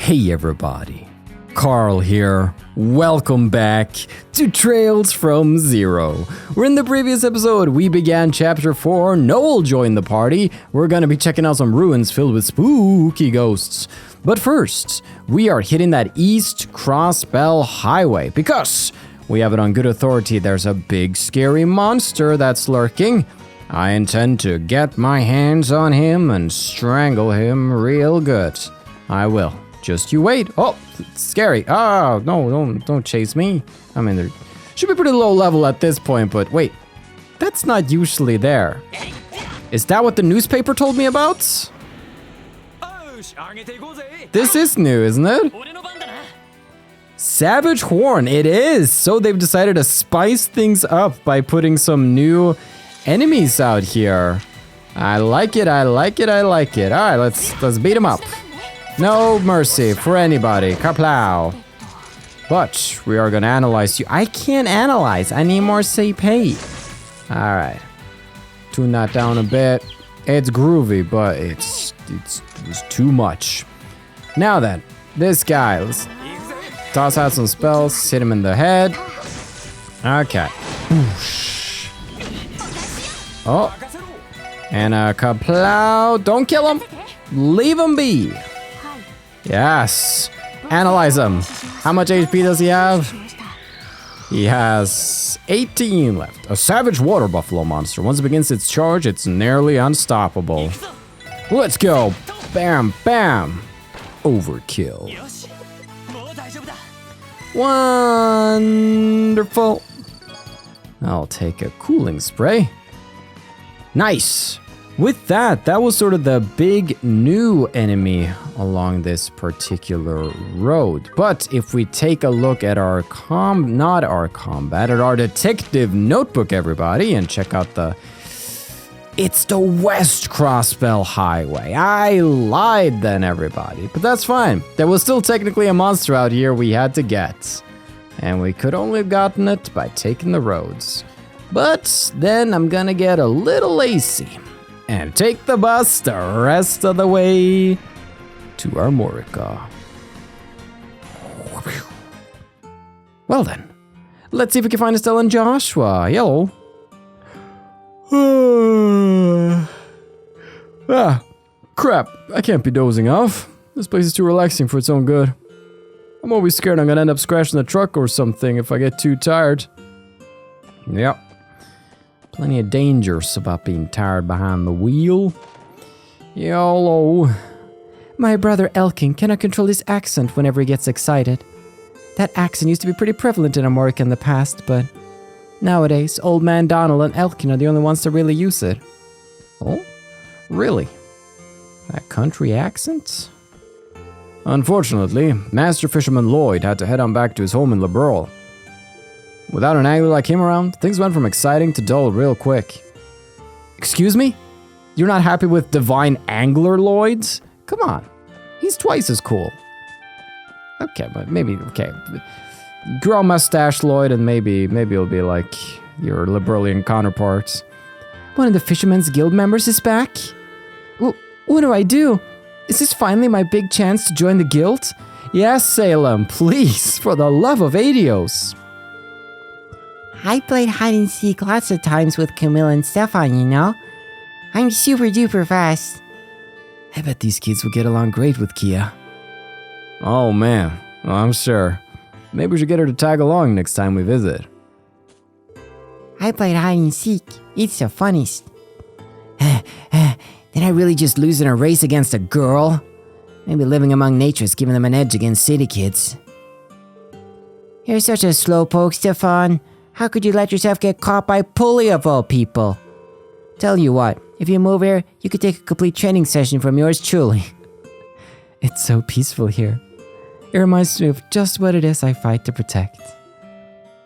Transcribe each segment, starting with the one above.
Hey everybody, Carl here. Welcome back to Trails from Zero. Where in the previous episode, we began chapter 4, Noel joined the party. We're gonna be checking out some ruins filled with spooky ghosts. But first, we are hitting that East Crossbell Highway because we have it on good authority there's a big scary monster that's lurking. I intend to get my hands on him and strangle him real good. I will. Just you wait. Oh, it's scary. Oh, no, don't chase me. I mean, there should be pretty low level at this point, but wait. That's not usually there. Is that what the newspaper told me about? This is new, isn't it? Savage Horn, it is. So they've decided to spice things up by putting some new enemies out here. I like it, I like it, I like it. All right, let's beat them up. No mercy for anybody. Kaplow. But we are gonna analyze you. I can't analyze. I need more CP. All right. Tune that down a bit. It's groovy, but it's too much. Now then, this guy. Let's toss out some spells. Hit him in the head. Okay. Oh. And a kaplow. Don't kill him. Leave him be. Yes. Analyze him. How much HP does he have? He has 18 left. A savage water buffalo monster. Once it begins its charge, it's nearly unstoppable. Let's go. Bam, bam. Overkill. Wonderful. I'll take a cooling spray. Nice. With that was sort of the big new enemy along this particular road. But if we take a look at our at our detective notebook, everybody, and check out it's the West Crossbell Highway. I lied then, everybody, but that's fine. There was still technically a monster out here we had to get. And we could only have gotten it by taking the roads. But then I'm gonna get a little lazy and take the bus the rest of the way to Armorica. Well then, let's see if we can find Estelle and Joshua. Hello. Crap, I can't be dozing off. This place is too relaxing for its own good. I'm always scared I'm gonna end up scratching the truck or something if I get too tired. Yep. Plenty of dangers about being tired behind the wheel. YOLO. My brother Elkin cannot control his accent whenever he gets excited. That accent used to be pretty prevalent in Armorica in the past, but nowadays, Old Man Donald and Elkin are the only ones to really use it. Oh? Really? That country accent? Unfortunately, Master Fisherman Lloyd had to head on back to his home in Liberal. Without an angler like him around, things went from exciting to dull real quick. Excuse me? You're not happy with Divine Angler Lloyd's? Come on. He's twice as cool. Okay, but okay. Grow a mustache, Lloyd, and maybe it'll be like your Liberalian counterparts. One of the Fishermen's Guild members is back? What do I do? Is this finally my big chance to join the guild? Yes, Salem, please, for the love of Adios. I played hide and seek lots of times with Camille and Stefan, you know? I'm super duper fast. I bet these kids will get along great with Kia. Oh man, well, I'm sure. Maybe we should get her to tag along next time we visit. I played hide and seek. It's the funniest. Did I really just lose in a race against a girl? Maybe living among nature is giving them an edge against city kids. You're such a slowpoke, Stefan. How could you let yourself get caught by Pulley of all people? Tell you what, if you move here, you could take a complete training session from yours truly. It's so peaceful here. It reminds me of just what it is I fight to protect.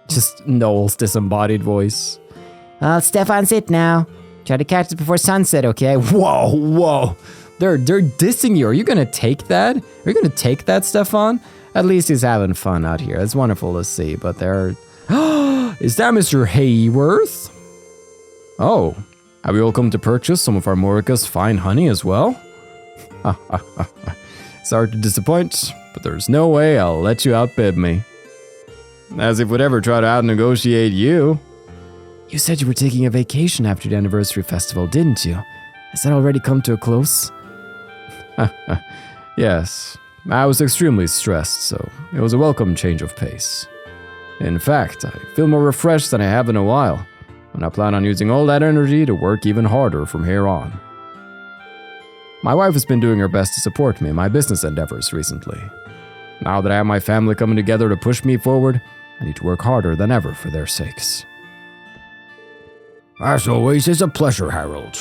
Just Noel's disembodied voice. Well, Stefan's it now. Try to catch it before sunset, okay? Whoa. They're dissing you. Are you gonna take that? Are you gonna take that, Stefan? At least he's having fun out here. It's wonderful to see, but they're... Is that Mr. Hayworth? Oh, have you all come to purchase some of Armorica's fine honey as well? Sorry to disappoint. but there's no way I'll let you outbid me. As if we'd ever try to out-negotiate you. You said you were taking a vacation after the anniversary festival, didn't you? Has that already come to a close? Yes, I was extremely stressed, so it was a welcome change of pace. In fact, I feel more refreshed than I have in a while, and I plan on using all that energy to work even harder from here on. My wife has been doing her best to support me in my business endeavors recently. Now that I have my family coming together to push me forward, I need to work harder than ever for their sakes. As always, it's a pleasure, Harold.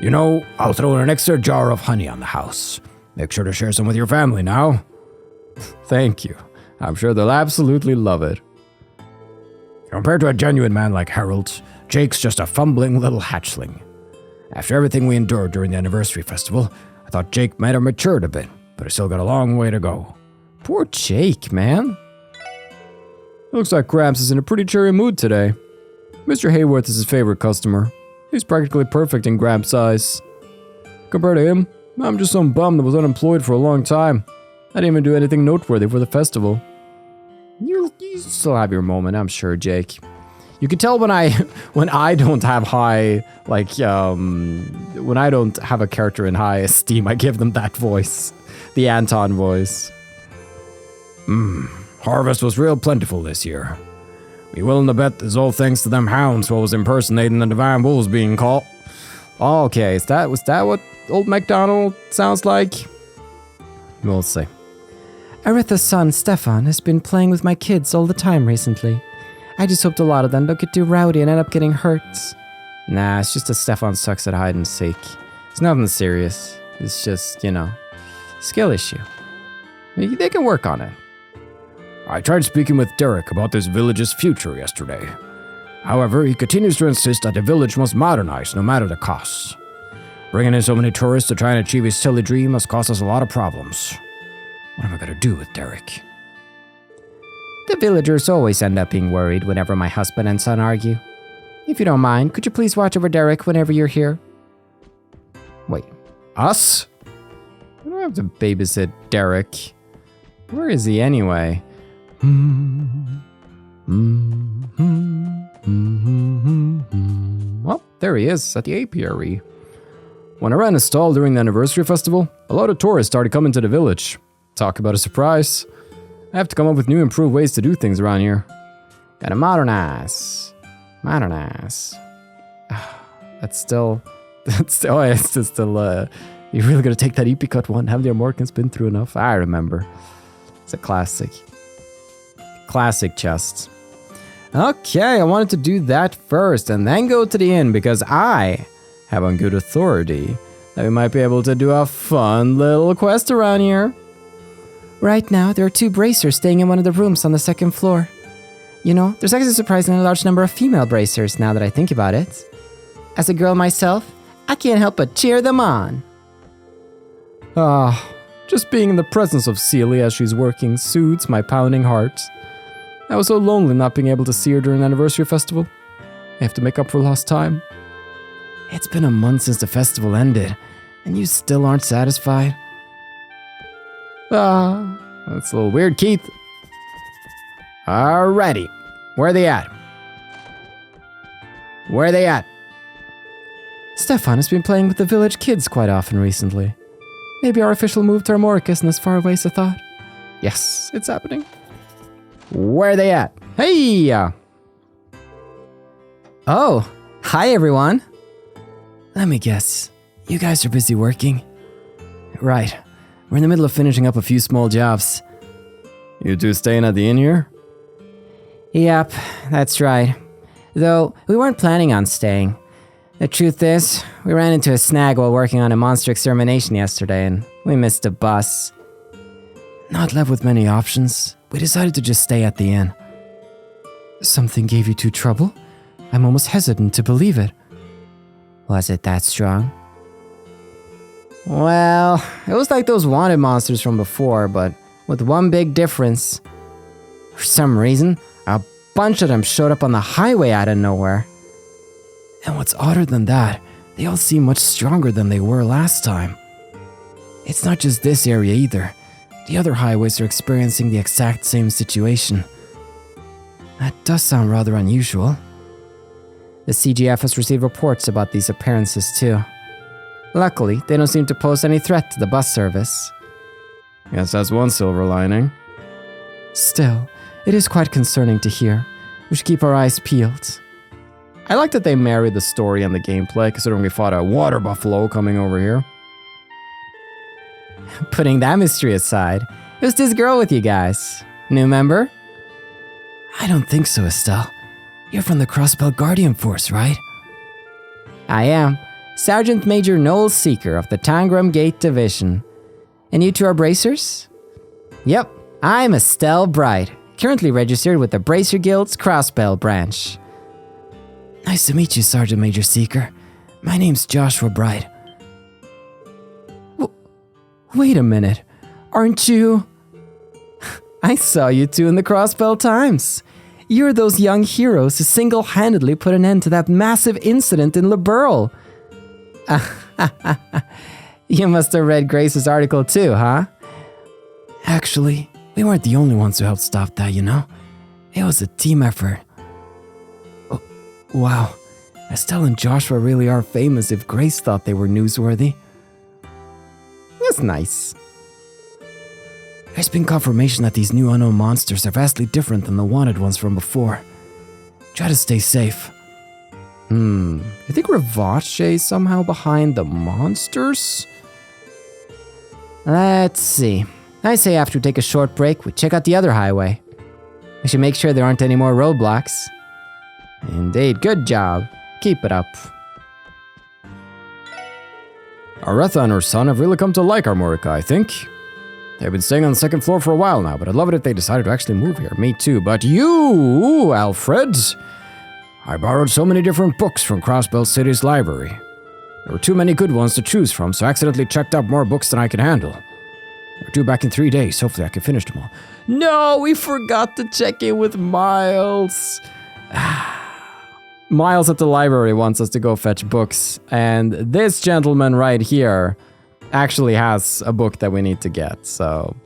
You know, I'll throw in an extra jar of honey on the house. Make sure to share some with your family now. Thank you. I'm sure they'll absolutely love it. Compared to a genuine man like Harold, Jake's just a fumbling little hatchling. After everything we endured during the anniversary festival, I thought Jake might have matured a bit, but he's still got a long way to go. Poor Jake, man. Looks like Gramps is in a pretty cheery mood today. Mr. Hayworth is his favorite customer. He's practically perfect in Gramps' eyes. Compared to him, I'm just some bum that was unemployed for a long time. I didn't even do anything noteworthy for the festival. You still have your moment, I'm sure, Jake. You can tell when I don't have high, when I don't have a character in high esteem, I give them that voice. The Anton voice. Harvest was real plentiful this year. Be willing to bet it's all thanks to them hounds what was impersonating the divine wolves being caught. Okay, was that what old MacDonald sounds like? We'll see. Aretha's son, Stefan, has been playing with my kids all the time recently. I just hoped a lot of them don't get too rowdy and end up getting hurt. Nah, it's just that Stefan sucks at hide and seek. It's nothing serious. It's just, skill issue. They can work on it. I tried speaking with Derek about this village's future yesterday. However, he continues to insist that the village must modernize no matter the costs. Bringing in so many tourists to try and achieve his silly dream has caused us a lot of problems. What am I going to do with Derek? The villagers always end up being worried whenever my husband and son argue. If you don't mind, could you please watch over Derek whenever you're here? Wait, us? I don't have to babysit Derek. Where is he anyway? Well, there he is, at the apiary. When I ran a stall during the anniversary festival, a lot of tourists started coming to the village. Talk about a surprise. I have to come up with new improved ways to do things around here. Gotta modernize. That's still, you really gotta take that EP cut one. Have the Armoricans been through enough? I remember. It's a classic. Classic chest. Okay, I wanted to do that first and then go to the inn because I have on good authority that we might be able to do a fun little quest around here. Right now, there are 2 bracers staying in one of the rooms on the 2nd floor. You know, there's actually a surprisingly large number of female bracers now that I think about it. As a girl myself, I can't help but cheer them on. Just being in the presence of Celie as she's working soothes my pounding heart. I was so lonely not being able to see her during the anniversary festival. I have to make up for lost time. It's been a month since the festival ended, and you still aren't satisfied? That's a little weird, Keith. Alrighty. Where are they at? Stefan has been playing with the village kids quite often recently. Maybe our official move to Armorica isn't as far away as I thought. Yes, it's happening. Where are they at? Hey! Oh, hi everyone. Let me guess. You guys are busy working? Right. We're in the middle of finishing up a few small jobs. You two staying at the inn here? Yep, that's right. Though, we weren't planning on staying. The truth is, we ran into a snag while working on a monster extermination yesterday, and we missed a bus. Not left with many options, we decided to just stay at the inn. Something gave you 2 trouble? I'm almost hesitant to believe it. Was it that strong? Well, it was like those wanted monsters from before, but with one big difference. For some reason, a bunch of them showed up on the highway out of nowhere. And what's odder than that, they all seem much stronger than they were last time. It's not just this area either. The other highways are experiencing the exact same situation. That does sound rather unusual. The CGF has received reports about these appearances too. Luckily, they don't seem to pose any threat to the bus service. Yes, that's one silver lining. Still, it is quite concerning to hear. We should keep our eyes peeled. I like that they marry the story and the gameplay, considering we fought a water buffalo coming over here. Putting that mystery aside, it was this girl with you guys. New member? I don't think so, Estelle. You're from the Crossbelt Guardian Force, right? I am. Sergeant Major Noel Seeker of the Tangram Gate Division. And you two are bracers? Yep, I'm Estelle Bright, currently registered with the Bracer Guild's Crossbelt branch. Nice to meet you, Sergeant Major Seeker. My name's Joshua Bright. Wait a minute. Aren't you... I saw you two in the Crossbelt Times. You're those young heroes who single-handedly put an end to that massive incident in Liberl. You must have read Grace's article too, huh? Actually, we weren't the only ones who helped stop that, you know? It was a team effort. Oh, wow, Estelle and Joshua really are famous if Grace thought they were newsworthy. That's nice. There's been confirmation that these new unknown monsters are vastly different than the wanted ones from before. Try to stay safe. You think Ravache is somehow behind the monsters? Let's see. I say after we take a short break, we check out the other highway. We should make sure there aren't any more roadblocks. Indeed, good job. Keep it up. Aretha and her son have really come to like Armorica, I think. They've been staying on the second floor for a while now, but I'd love it if they decided to actually move here. Me too, but you, Alfred! I borrowed so many different books from Crossbelt City's library. There were too many good ones to choose from, so I accidentally checked out more books than I could handle. They're due back in 3 days. Hopefully I can finish them all. No, we forgot to check in with Miles. Miles at the library wants us to go fetch books, and this gentleman right here actually has a book that we need to get, so...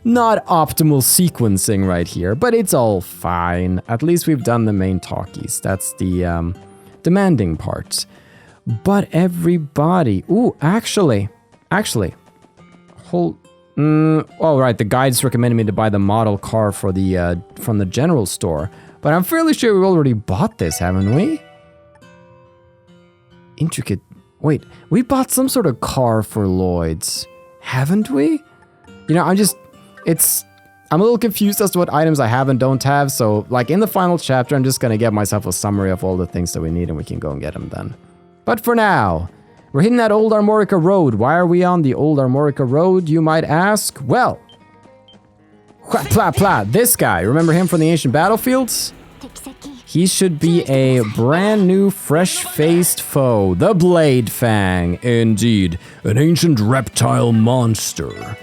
Not optimal sequencing right here, but it's all fine. At least we've done the main talkies. That's the demanding part. But everybody... Ooh, actually... Hold... all right, the guides recommended me to buy the model car for the from the general store. But I'm fairly sure we already bought this, haven't we? Intricate... Wait, we bought some sort of car for Lloyd's, haven't we? You know, I'm a little confused as to what items I have and don't have, so like in the final chapter, I'm just gonna get myself a summary of all the things that we need and we can go and get them then. But for now, we're hitting that old Armorica Road. Why are we on the old Armorica Road, you might ask? Well, this guy, remember him from the ancient battlefields? He should be a brand new, fresh-faced foe, the Blade Fang. Indeed, an ancient reptile monster.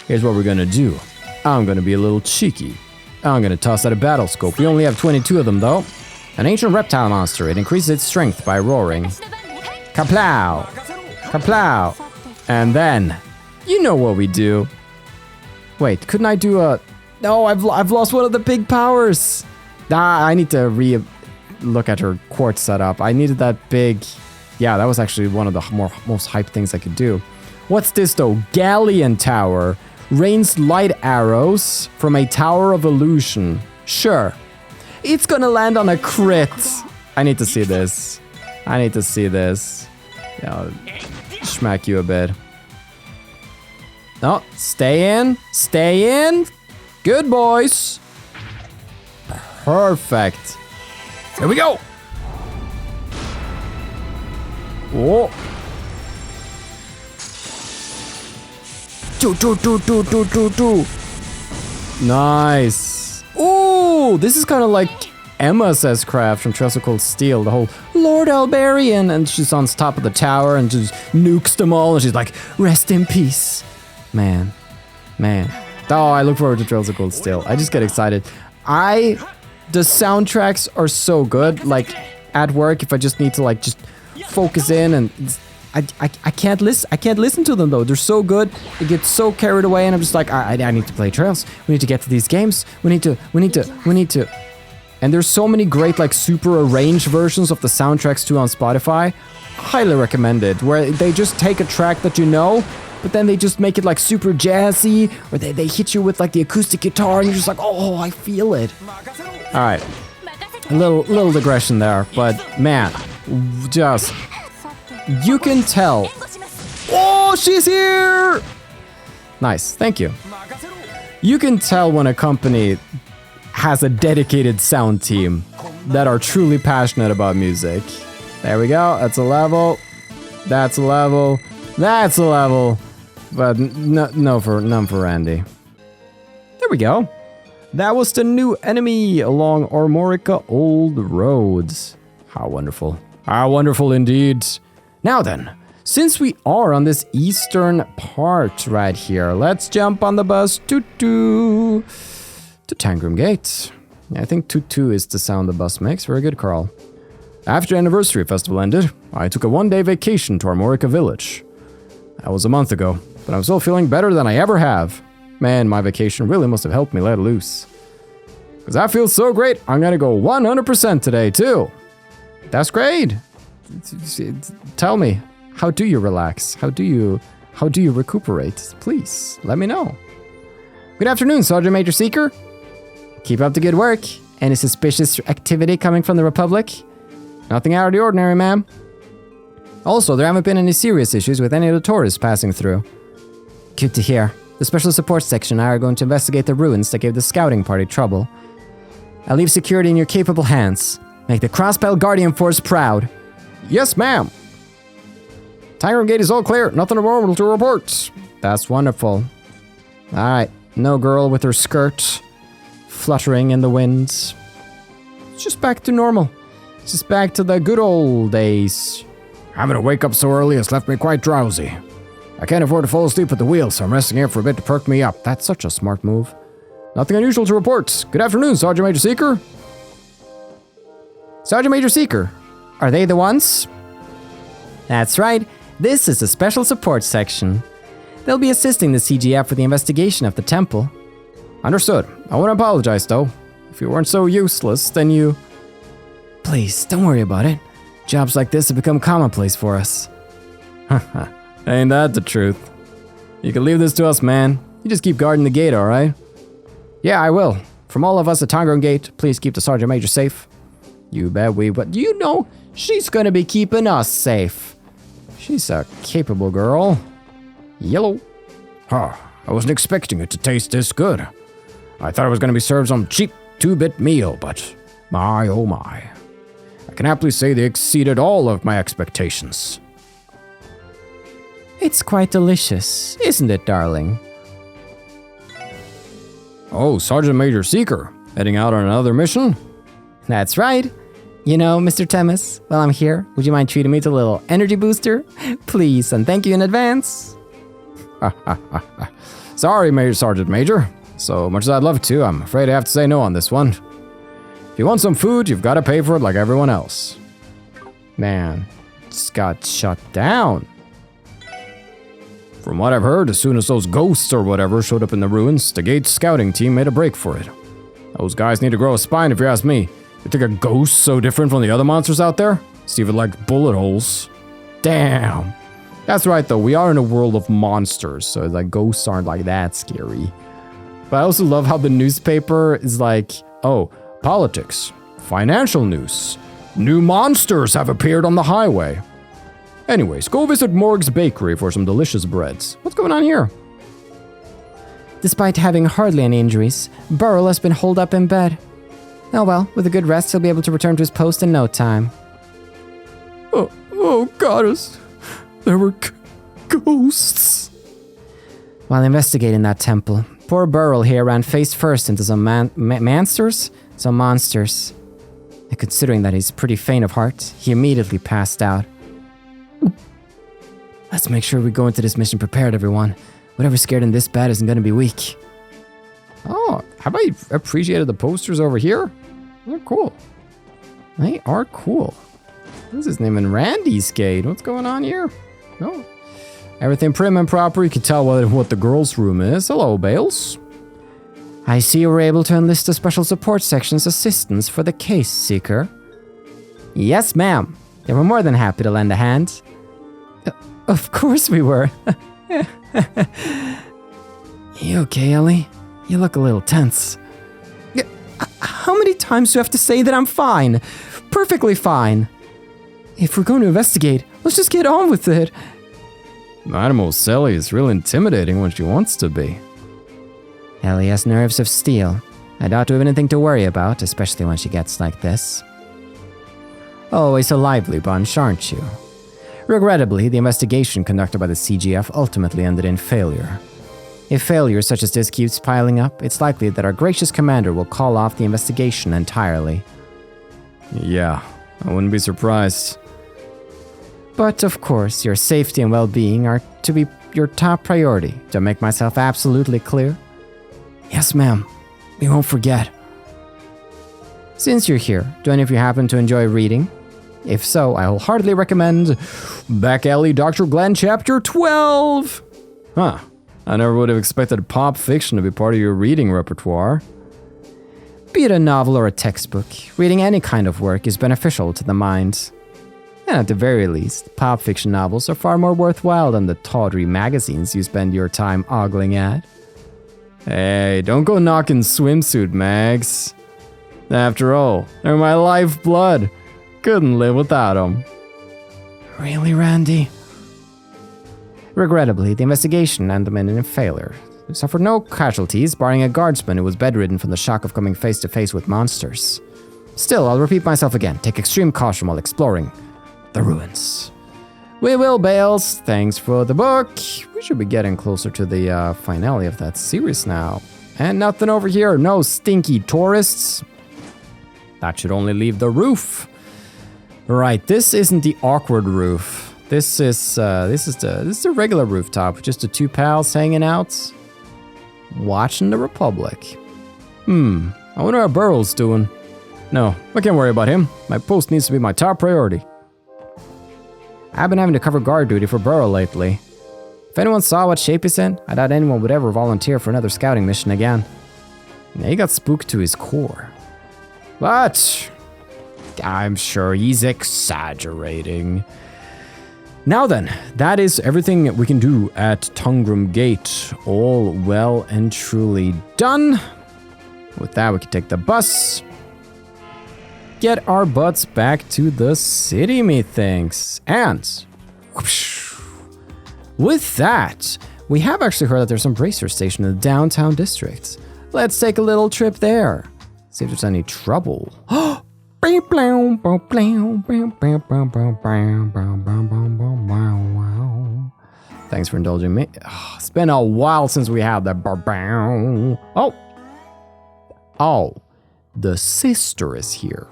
Here's what we're gonna do. I'm gonna be a little cheeky. I'm gonna toss out a battle scope. We only have 22 of them though. An ancient reptile monster. It increases its strength by roaring. Kaplow! Kaplow! And then, you know what we do. Wait, couldn't I do a... No, I've lost one of the big powers. I need to look at her quartz setup. I needed that big... Yeah, that was actually one of the most hyped things I could do. What's this though? Galleon Tower. Rains light arrows from a Tower of Illusion. Sure. It's gonna land on a crit. I need to see this. Yeah, I'll smack you a bit. No, stay in. Good boys. Perfect. Here we go. Whoa. Do. Nice. Ooh, this is kind of like Emma says craft from Trestle Cold Steel, the whole Lord Albarian, and she's on top of the tower and just nukes them all, and she's like, rest in peace. Man. Oh, I look forward to Trestle Cold Steel. I just get excited. The soundtracks are so good, like, at work, if I just need to, like, just focus in and I can't listen to them though. They're so good. It gets so carried away, and I'm just like, I need to play Trails. We need to get to these games. We need to. And there's so many great like super arranged versions of the soundtracks too on Spotify. Highly recommended. Where they just take a track that you know, but then they just make it like super jazzy, or they hit you with like the acoustic guitar, and you're just like, oh, I feel it. All right, a little digression there, but man, just you can tell. Oh, she's here! Nice, thank you. You can tell when a company has a dedicated sound team that are truly passionate about music. There we go. That's a level. That's a level. That's a level. But none for Randy. There we go. That was the new enemy along Armorica Old Roads. How wonderful. How wonderful indeed. Now then, since we are on this eastern part right here, let's jump on the bus to Tangram Gate. I think toot is the sound the bus makes. Very good, Carl. After Anniversary Festival ended, I took a one-day vacation to Armorica Village. That was a month ago, but I'm still feeling better than I ever have. Man, my vacation really must have helped me let loose. Because I feel so great, I'm gonna go 100% today, too. That's great. Tell me, how do you relax? How do you recuperate? Please, let me know. Good afternoon, Sergeant Major Seeker. Keep up the good work. Any suspicious activity coming from the Republic? Nothing out of the ordinary, ma'am. Also, there haven't been any serious issues with any of the tourists passing through. Good to hear. The Special Support Section and I are going to investigate the ruins that gave the scouting party trouble. I'll leave security in your capable hands. Make the Crossbell Guardian Force proud. Yes, ma'am. Tangram Gate is all clear. Nothing abnormal to report. That's wonderful. Alright, no girl with her skirt fluttering in the wind. It's just back to normal. It's just back to the good old days. Having to wake up so early has left me quite drowsy. I can't afford to fall asleep at the wheel, so I'm resting here for a bit to perk me up. That's such a smart move. Nothing unusual to report. Good afternoon, Sergeant Major Seeker. Sergeant Major Seeker, are they the ones? That's right. This is the Special Support Section. They'll be assisting the CGF with the investigation of the temple. Understood. I wouldn't apologize, though. If you weren't so useless, then you... Please, don't worry about it. Jobs like this have become commonplace for us. Haha, ain't that the truth? You can leave this to us, man. You just keep guarding the gate, alright? Yeah, I will. From all of us at Tangram Gate, please keep the Sergeant Major safe. You bet we will. You know, she's gonna be keeping us safe. She's a capable girl. Yellow. Huh, I wasn't expecting it to taste this good. I thought I was gonna be served some cheap 2-bit meal, but my oh my. I can happily say they exceeded all of my expectations. It's quite delicious, isn't it, darling? Oh, Sergeant Major Seeker, heading out on another mission? That's right. You know, Mr. Temis, while I'm here, would you mind treating me to a little energy booster? Please, and thank you in advance. Sorry, Sergeant Major. So much as I'd love to, I'm afraid I have to say no on this one. If you want some food, you've got to pay for it like everyone else. Man, it's got shut down. From what I've heard, as soon as those ghosts or whatever showed up in the ruins, the Gates scouting team made a break for it. Those guys need to grow a spine if you ask me. You think a ghost's so different from the other monsters out there? It's even like bullet holes. Damn. That's right though, we are in a world of monsters, so like ghosts aren't like that scary. But I also love how the newspaper is like, oh, politics, financial news, new monsters have appeared on the highway. Anyways, go visit Morg's Bakery for some delicious breads. What's going on here? Despite having hardly any injuries, Burrell has been holed up in bed. Oh well, with a good rest, he'll be able to return to his post in no time. Oh, goddess. There were ghosts. While investigating that temple, poor Burrell here ran face first into some monsters. And considering that he's pretty faint of heart, he immediately passed out. Let's make sure we go into this mission prepared, everyone. Whatever's scared him this bad isn't gonna be weak. Oh, have I appreciated the posters over here? They're cool. They are cool. What's his name? In Randy's Gate. What's going on here? Oh, everything prim and proper. You can tell what the girls' room is. Hello, Bales. I see you were able to enlist the Special Support Section's assistance for the case, Seeker. Yes, ma'am. They were more than happy to lend a hand. Of course we were. You okay, Ellie? You look a little tense. How many times do I have to say that I'm fine? Perfectly fine. If we're going to investigate, let's just get on with it. Mademoiselle Sally is real intimidating when she wants to be. Ellie has nerves of steel. I doubt we have anything to worry about, especially when she gets like this. Always a lively bunch, aren't you? Regrettably, the investigation conducted by the CGF ultimately ended in failure. If failures such as this keeps piling up, it's likely that our gracious commander will call off the investigation entirely. Yeah, I wouldn't be surprised. But of course, your safety and well-being are to be your top priority. Do I make myself absolutely clear? Yes, ma'am. We won't forget. Since you're here, do any of you happen to enjoy reading? If so, I wholeheartedly recommend Back Alley Dr. Glenn Chapter 12! Huh. I never would have expected pop fiction to be part of your reading repertoire. Be it a novel or a textbook, reading any kind of work is beneficial to the mind. And at the very least, pop fiction novels are far more worthwhile than the tawdry magazines you spend your time ogling at. Hey, don't go knocking swimsuit mags. After all, they're my lifeblood. Couldn't live without them. Really, Randy? Regrettably, the investigation ended in failure. We suffered no casualties, barring a guardsman who was bedridden from the shock of coming face to face with monsters. Still, I'll repeat myself again. Take extreme caution while exploring the ruins. We will, Bales. Thanks for the book. We should be getting closer to the finale of that series now. And nothing over here. No stinky tourists. That should only leave the roof. Right, this isn't the awkward roof. This is the regular rooftop, just the two pals hanging out, watching the Republic. I wonder how Burrow's doing. No, I can't worry about him. My post needs to be my top priority. I've been having to cover guard duty for Burrow lately. If anyone saw what shape he's in, I doubt anyone would ever volunteer for another scouting mission again. Yeah, he got spooked to his core. But I'm sure he's exaggerating. Now then, that is everything we can do at Tangram Gate. All well and truly done. With that, we can take the bus. Get our butts back to the city, methinks. And whoosh, with that, we have actually heard that there's some bracer station in the downtown district. Let's take a little trip there. See if there's any trouble. Thanks for indulging me. It's been a while since we had that. Oh, the sister is here.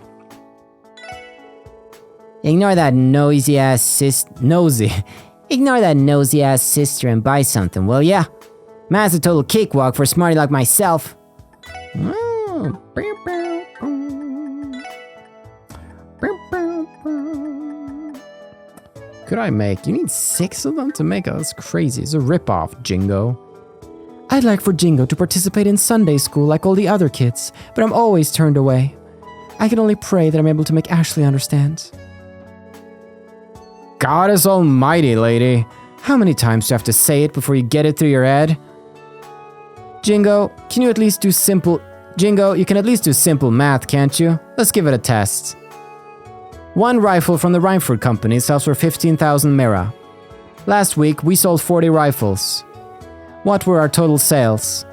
Ignore that nosy ass sister and buy something, will ya? Man's a total cakewalk for a smarty like myself. Could I make? You need 6 of them to make us crazy. It's a ripoff, Jingo. I'd like for Jingo to participate in Sunday school like all the other kids, but I'm always turned away. I can only pray that I'm able to make Ashley understand. Goddess almighty, lady. How many times do you have to say it before you get it through your head? Jingo, you can at least do simple math, can't you? Let's give it a test. 1 rifle from the Reinford Company sells for 15,000 mira. Last week, we sold 40 rifles. What were our total sales?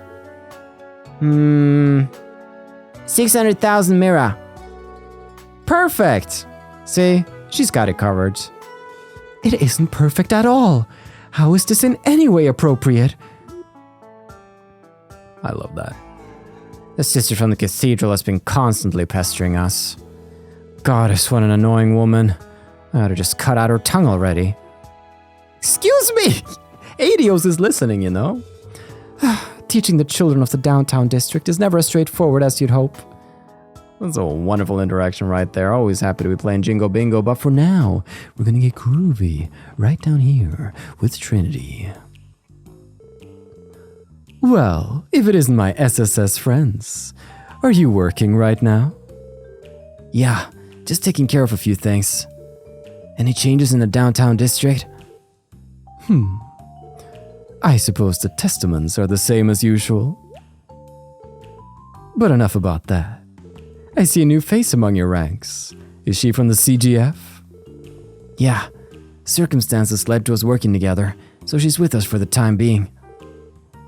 600,000 mira. Perfect! See, she's got it covered. It isn't perfect at all. How is this in any way appropriate? I love that. The sister from the cathedral has been constantly pestering us. Goddess, what an annoying woman. I ought to just cut out her tongue already. Excuse me! Adios is listening, you know. Teaching the children of the downtown district is never as straightforward as you'd hope. That's a wonderful interaction right there. Always happy to be playing Jingo Bingo, but for now, we're gonna get groovy right down here with Trinity. Well, if it isn't my SSS friends, are you working right now? Yeah, just taking care of a few things. Any changes in the downtown district? I suppose the testaments are the same as usual. But enough about that. I see a new face among your ranks. Is she from the CGF? Yeah, circumstances led to us working together, so she's with us for the time being.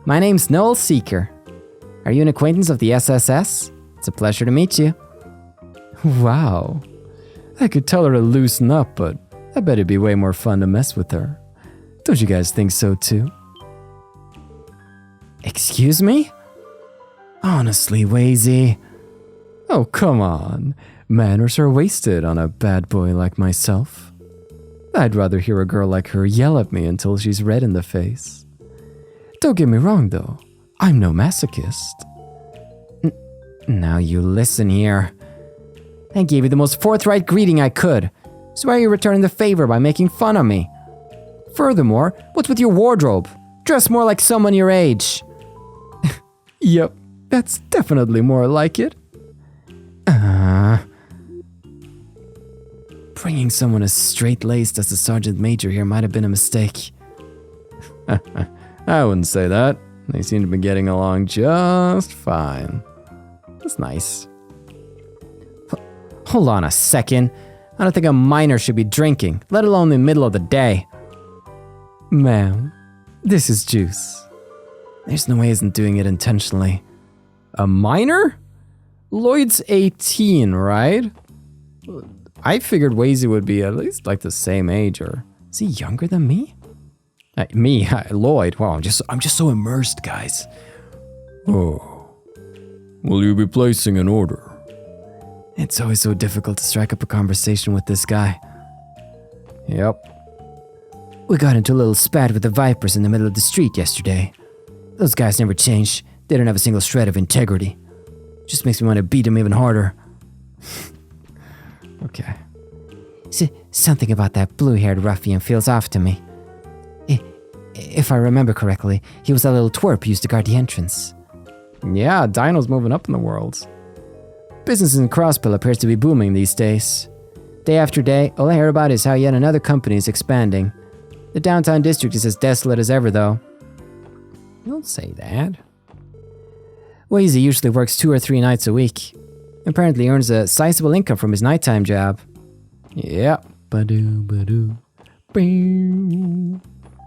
My name's Noel Seeker. Are you an acquaintance of the SSS? It's a pleasure to meet you. Wow. I could tell her to loosen up, but I bet it'd be way more fun to mess with her. Don't you guys think so too? Excuse me? Honestly, Wazy. Oh, come on. Manners are wasted on a bad boy like myself. I'd rather hear a girl like her yell at me until she's red in the face. Don't get me wrong, though. I'm no masochist. Now you listen here. I gave you the most forthright greeting I could. So why are you returning the favor by making fun of me? Furthermore, what's with your wardrobe? Dress more like someone your age. Yep, that's definitely more like it. Bringing someone as straight-laced as the Sergeant Major here might have been a mistake. I wouldn't say that. They seem to be getting along just fine. That's nice. Hold on a second. I don't think a minor should be drinking, let alone in the middle of the day. Ma'am, this is juice. There's no way he isn't doing it intentionally. A minor? Lloyd's 18, right? I figured Wazy would be at least like the same age, or is he younger than me? Lloyd. Wow, I'm just so immersed, guys. Oh, will you be placing an order? It's always so difficult to strike up a conversation with this guy. Yep. We got into a little spat with the Vipers in the middle of the street yesterday. Those guys never changed. They don't have a single shred of integrity. Just makes me want to beat them even harder. Okay. Something about that blue-haired ruffian feels off to me. If I remember correctly, he was that little twerp who used to guard the entrance. Yeah, Dino's moving up in the world. Business in Crosspell appears to be booming these days. Day after day, all I hear about is how yet another company is expanding. The downtown district is as desolate as ever, though. Don't say that. Wazy usually works 2 or 3 nights a week. Apparently earns a sizable income from his nighttime job. Yep. Ba-doo.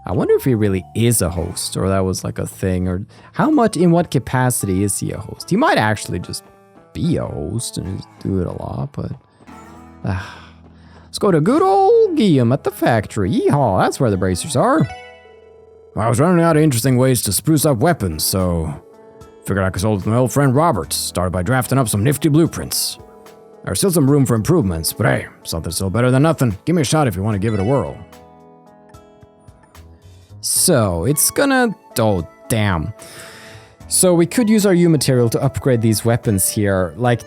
I wonder if he really is a host, or that was like a thing, or how much, in what capacity is he a host? He might actually just be a host and just do it a lot, but... let's go to good old Guillaume at the factory. Yeehaw, that's where the bracers are. I was running out of interesting ways to spruce up weapons, so... figured I consulted my old friend Robert, started by drafting up some nifty blueprints. There's still some room for improvements, but hey, something's still better than nothing. Give me a shot if you want to give it a whirl. So, it's gonna... oh, damn. So we could use our U material to upgrade these weapons here. Like,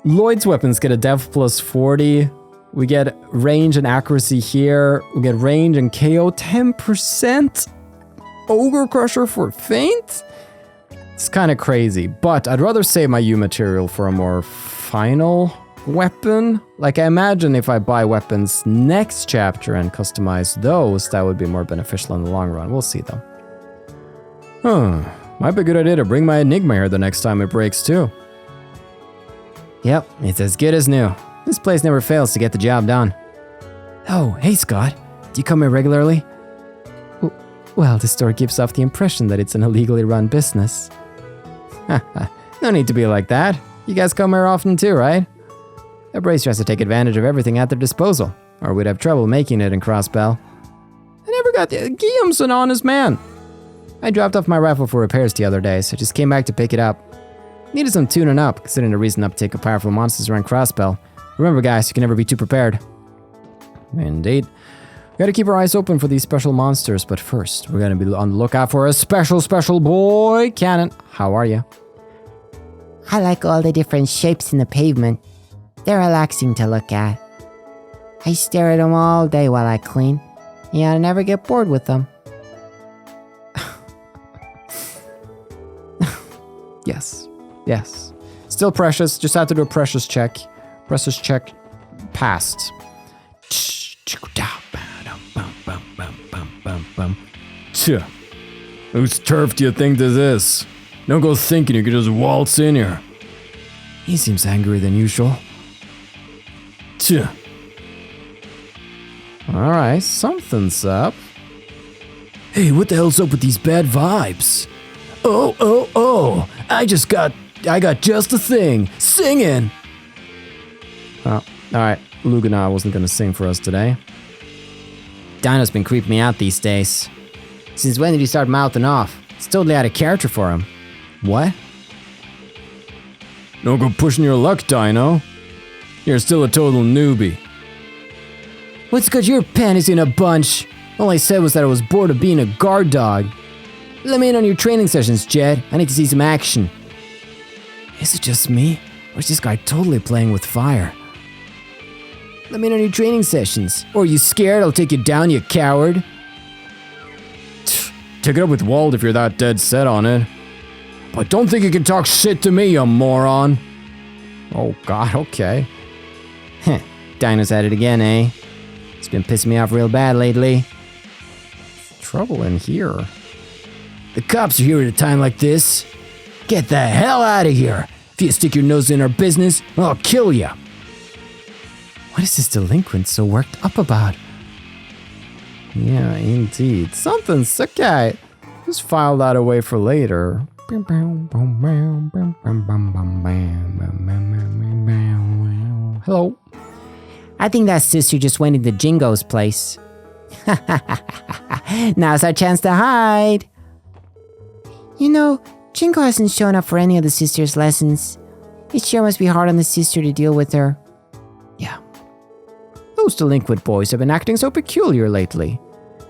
Lloyd's weapons get a Dev plus 40. We get range and accuracy here. We get range and KO 10%. Ogre Crusher for feint? It's kind of crazy, but I'd rather save my U material for a more final weapon. Like, I imagine if I buy weapons next chapter and customize those, that would be more beneficial in the long run. We'll see though. Might be a good idea to bring my Enigma here the next time it breaks too. Yep, it's as good as new. This place never fails to get the job done. Oh, hey Scott, do you come here regularly? Well, the store gives off the impression that it's an illegally run business. No need to be like that. You guys come here often too, right? A bracer has to take advantage of everything at their disposal, or we'd have trouble making it in Crosspell. I never got the... Guillaume's an honest man. I dropped off my rifle for repairs the other day, so I just came back to pick it up. Needed some tuning up, considering the recent uptake of powerful monsters around Crosspell. Remember guys, you can never be too prepared. Indeed. We gotta keep our eyes open for these special monsters, but first, we're gonna be on the lookout for a special boy cannon. How are you? I like all the different shapes in the pavement. They're relaxing to look at. I stare at them all day while I clean. Yeah, I never get bored with them. Yes. Still precious, just have to do a precious check. Precious check passed. Whose turf do you think this is? Don't go thinking you could just waltz in here. He seems angrier than usual. Alright, something's up. Hey, what the hell's up with these bad vibes? Oh, I got just the thing. Singing! Oh, alright, Lugana wasn't gonna sing for us today. Dino's been creeping me out these days. Since when did he start mouthing off? It's totally out of character for him. What? Don't go pushing your luck, Dino. You're still a total newbie. What's got your panties in a bunch? All I said was that I was bored of being a guard dog. Let me in on your training sessions, Jed. I need to see some action. Is it just me? Or is this guy totally playing with fire? Let me in on your training sessions. Or are you scared I'll take you down, you coward? Take it up with Walt if you're that dead set on it. But don't think you can talk shit to me, you moron. Oh god, okay. Heh, Dino's at it again, eh? It's been pissing me off real bad lately. Trouble in here. The cops are here at a time like this. Get the hell out of here. If you stick your nose in our business, I'll kill you. What is this delinquent so worked up about? Yeah, indeed. Something's okay. Just file that away for later. Hello. I think that sister just went into Jingo's place. Now's our chance to hide. You know, Jingo hasn't shown up for any of the sister's lessons. It sure must be hard on the sister to deal with her. Yeah. Those delinquent boys have been acting so peculiar lately.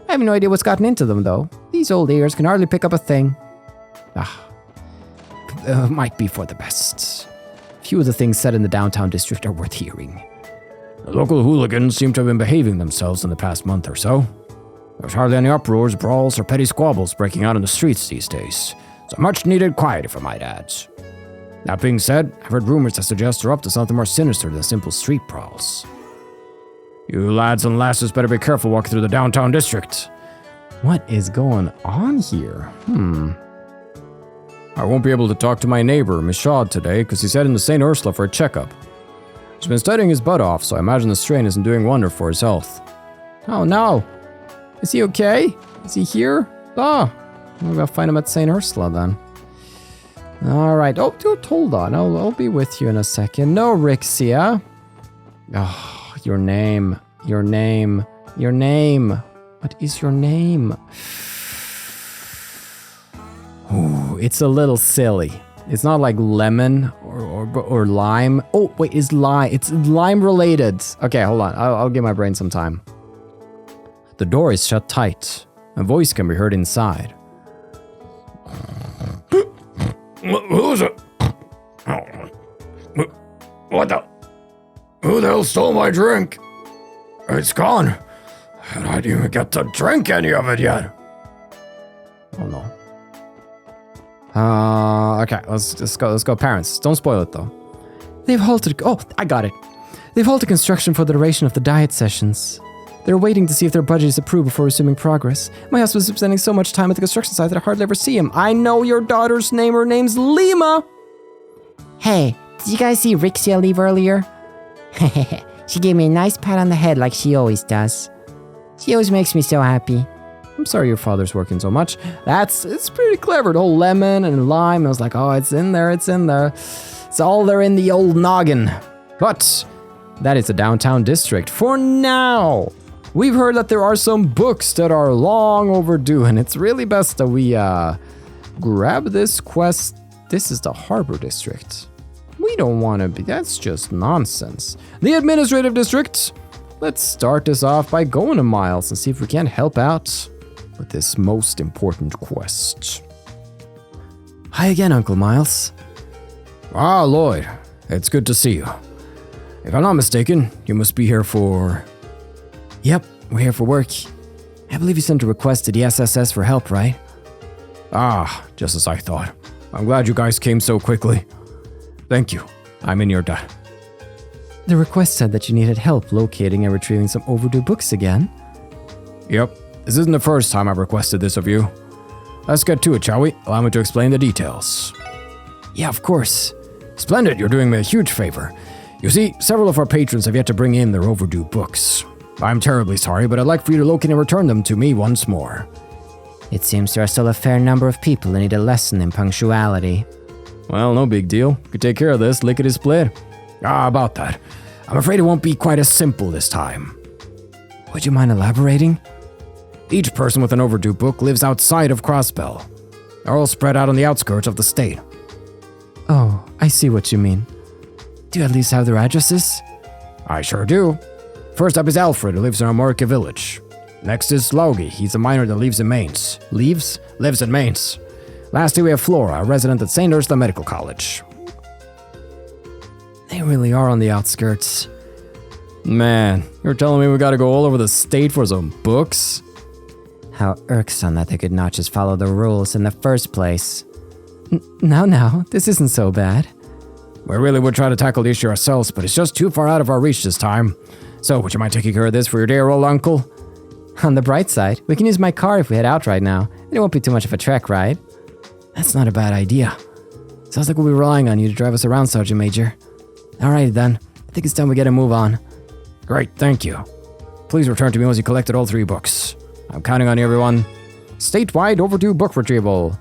I have no idea what's gotten into them, though. These old ears can hardly pick up a thing. Might be for the best. Few of the things said in the downtown district are worth hearing. The local hooligans seem to have been behaving themselves in the past month or so. There's hardly any uproars, brawls, or petty squabbles breaking out in the streets these days. So much needed quiet, if I might add. That being said, I've heard rumors that suggest they're up to something more sinister than simple street brawls. You lads and lasses better be careful walking through the downtown district. What is going on here? I won't be able to talk to my neighbor, Miss Shaw, today because he's heading to St. Ursula for a checkup. He's been studying his butt off, so I imagine the strain isn't doing wonder for his health. Oh no! Is he okay? Is he here? We'll go find him at St. Ursula then. Alright, hold on, I'll be with you in a second. No, Rixia. Oh, your name. What is your name? Ooh, it's a little silly. It's not like lemon or lime. Oh, wait, it's lime related. Okay, hold on. I'll give my brain some time. The door is shut tight. A voice can be heard inside. Who's it? What the? Who the hell stole my drink? It's gone. And I didn't even get to drink any of it yet. Oh no. Okay, let's go. Parents, don't spoil it though. They've halted. Oh, I got it. They've halted construction for the duration of the diet sessions. They're waiting to see if their budget is approved before resuming progress. My husband's been spending so much time at the construction site that I hardly ever see him. I know your daughter's name. Her name's Lima. Hey, did you guys see Rixia leave earlier? She gave me a nice pat on the head like she always does. She always makes me so happy. I'm sorry your father's working so much. It's pretty clever. The whole lemon and lime. I was like, oh, it's in there. It's all there in the old noggin. But that is the downtown district for now. We've heard that there are some books that are long overdue, and it's really best that we grab this quest. This is the harbor district. We don't want to be. That's just nonsense. The administrative district. Let's start this off by going to Miles and see if we can help out with this most important quest. Hi again, Uncle Miles. Ah, Lloyd. It's good to see you. If I'm not mistaken, you must be here for... Yep, we're here for work. I believe you sent a request to the SSS for help, right? Ah, just as I thought. I'm glad you guys came so quickly. Thank you. I'm in your debt. The request said that you needed help locating and retrieving some overdue books again. Yep, this isn't the first time I've requested this of you. Let's get to it, shall we? Allow me to explain the details. Yeah, of course. Splendid, you're doing me a huge favor. You see, several of our patrons have yet to bring in their overdue books. I'm terribly sorry, but I'd like for you to locate and return them to me once more. It seems there are still a fair number of people who need a lesson in punctuality. Well, no big deal. Could take care of this, lickety-split. Ah, about that. I'm afraid it won't be quite as simple this time. Would you mind elaborating? Each person with an overdue book lives outside of Crossbell. They're all spread out on the outskirts of the state. Oh, I see what you mean. Do you at least have their addresses? I sure do. First up is Alfred, who lives in Armorica village. Next is Logie, he's a miner that lives in Mainz. Lives in Mainz. Lastly, we have Flora, a resident at St. Ursula Medical College. They really are on the outskirts. Man, you're telling me we gotta go all over the state for some books? How irksome that they could not just follow the rules in the first place. Now, this isn't so bad. We really would try to tackle the issue ourselves, but it's just too far out of our reach this time. So, would you mind taking care of this for your dear old uncle? On the bright side, we can use my car if we head out right now. It won't be too much of a trek, right? That's not a bad idea. Sounds like we'll be relying on you to drive us around, Sergeant Major. Alright then, I think it's time we get a move on. Great, thank you. Please return to me once you collected all 3 books. I'm counting on you, everyone. Statewide overdue book retrieval.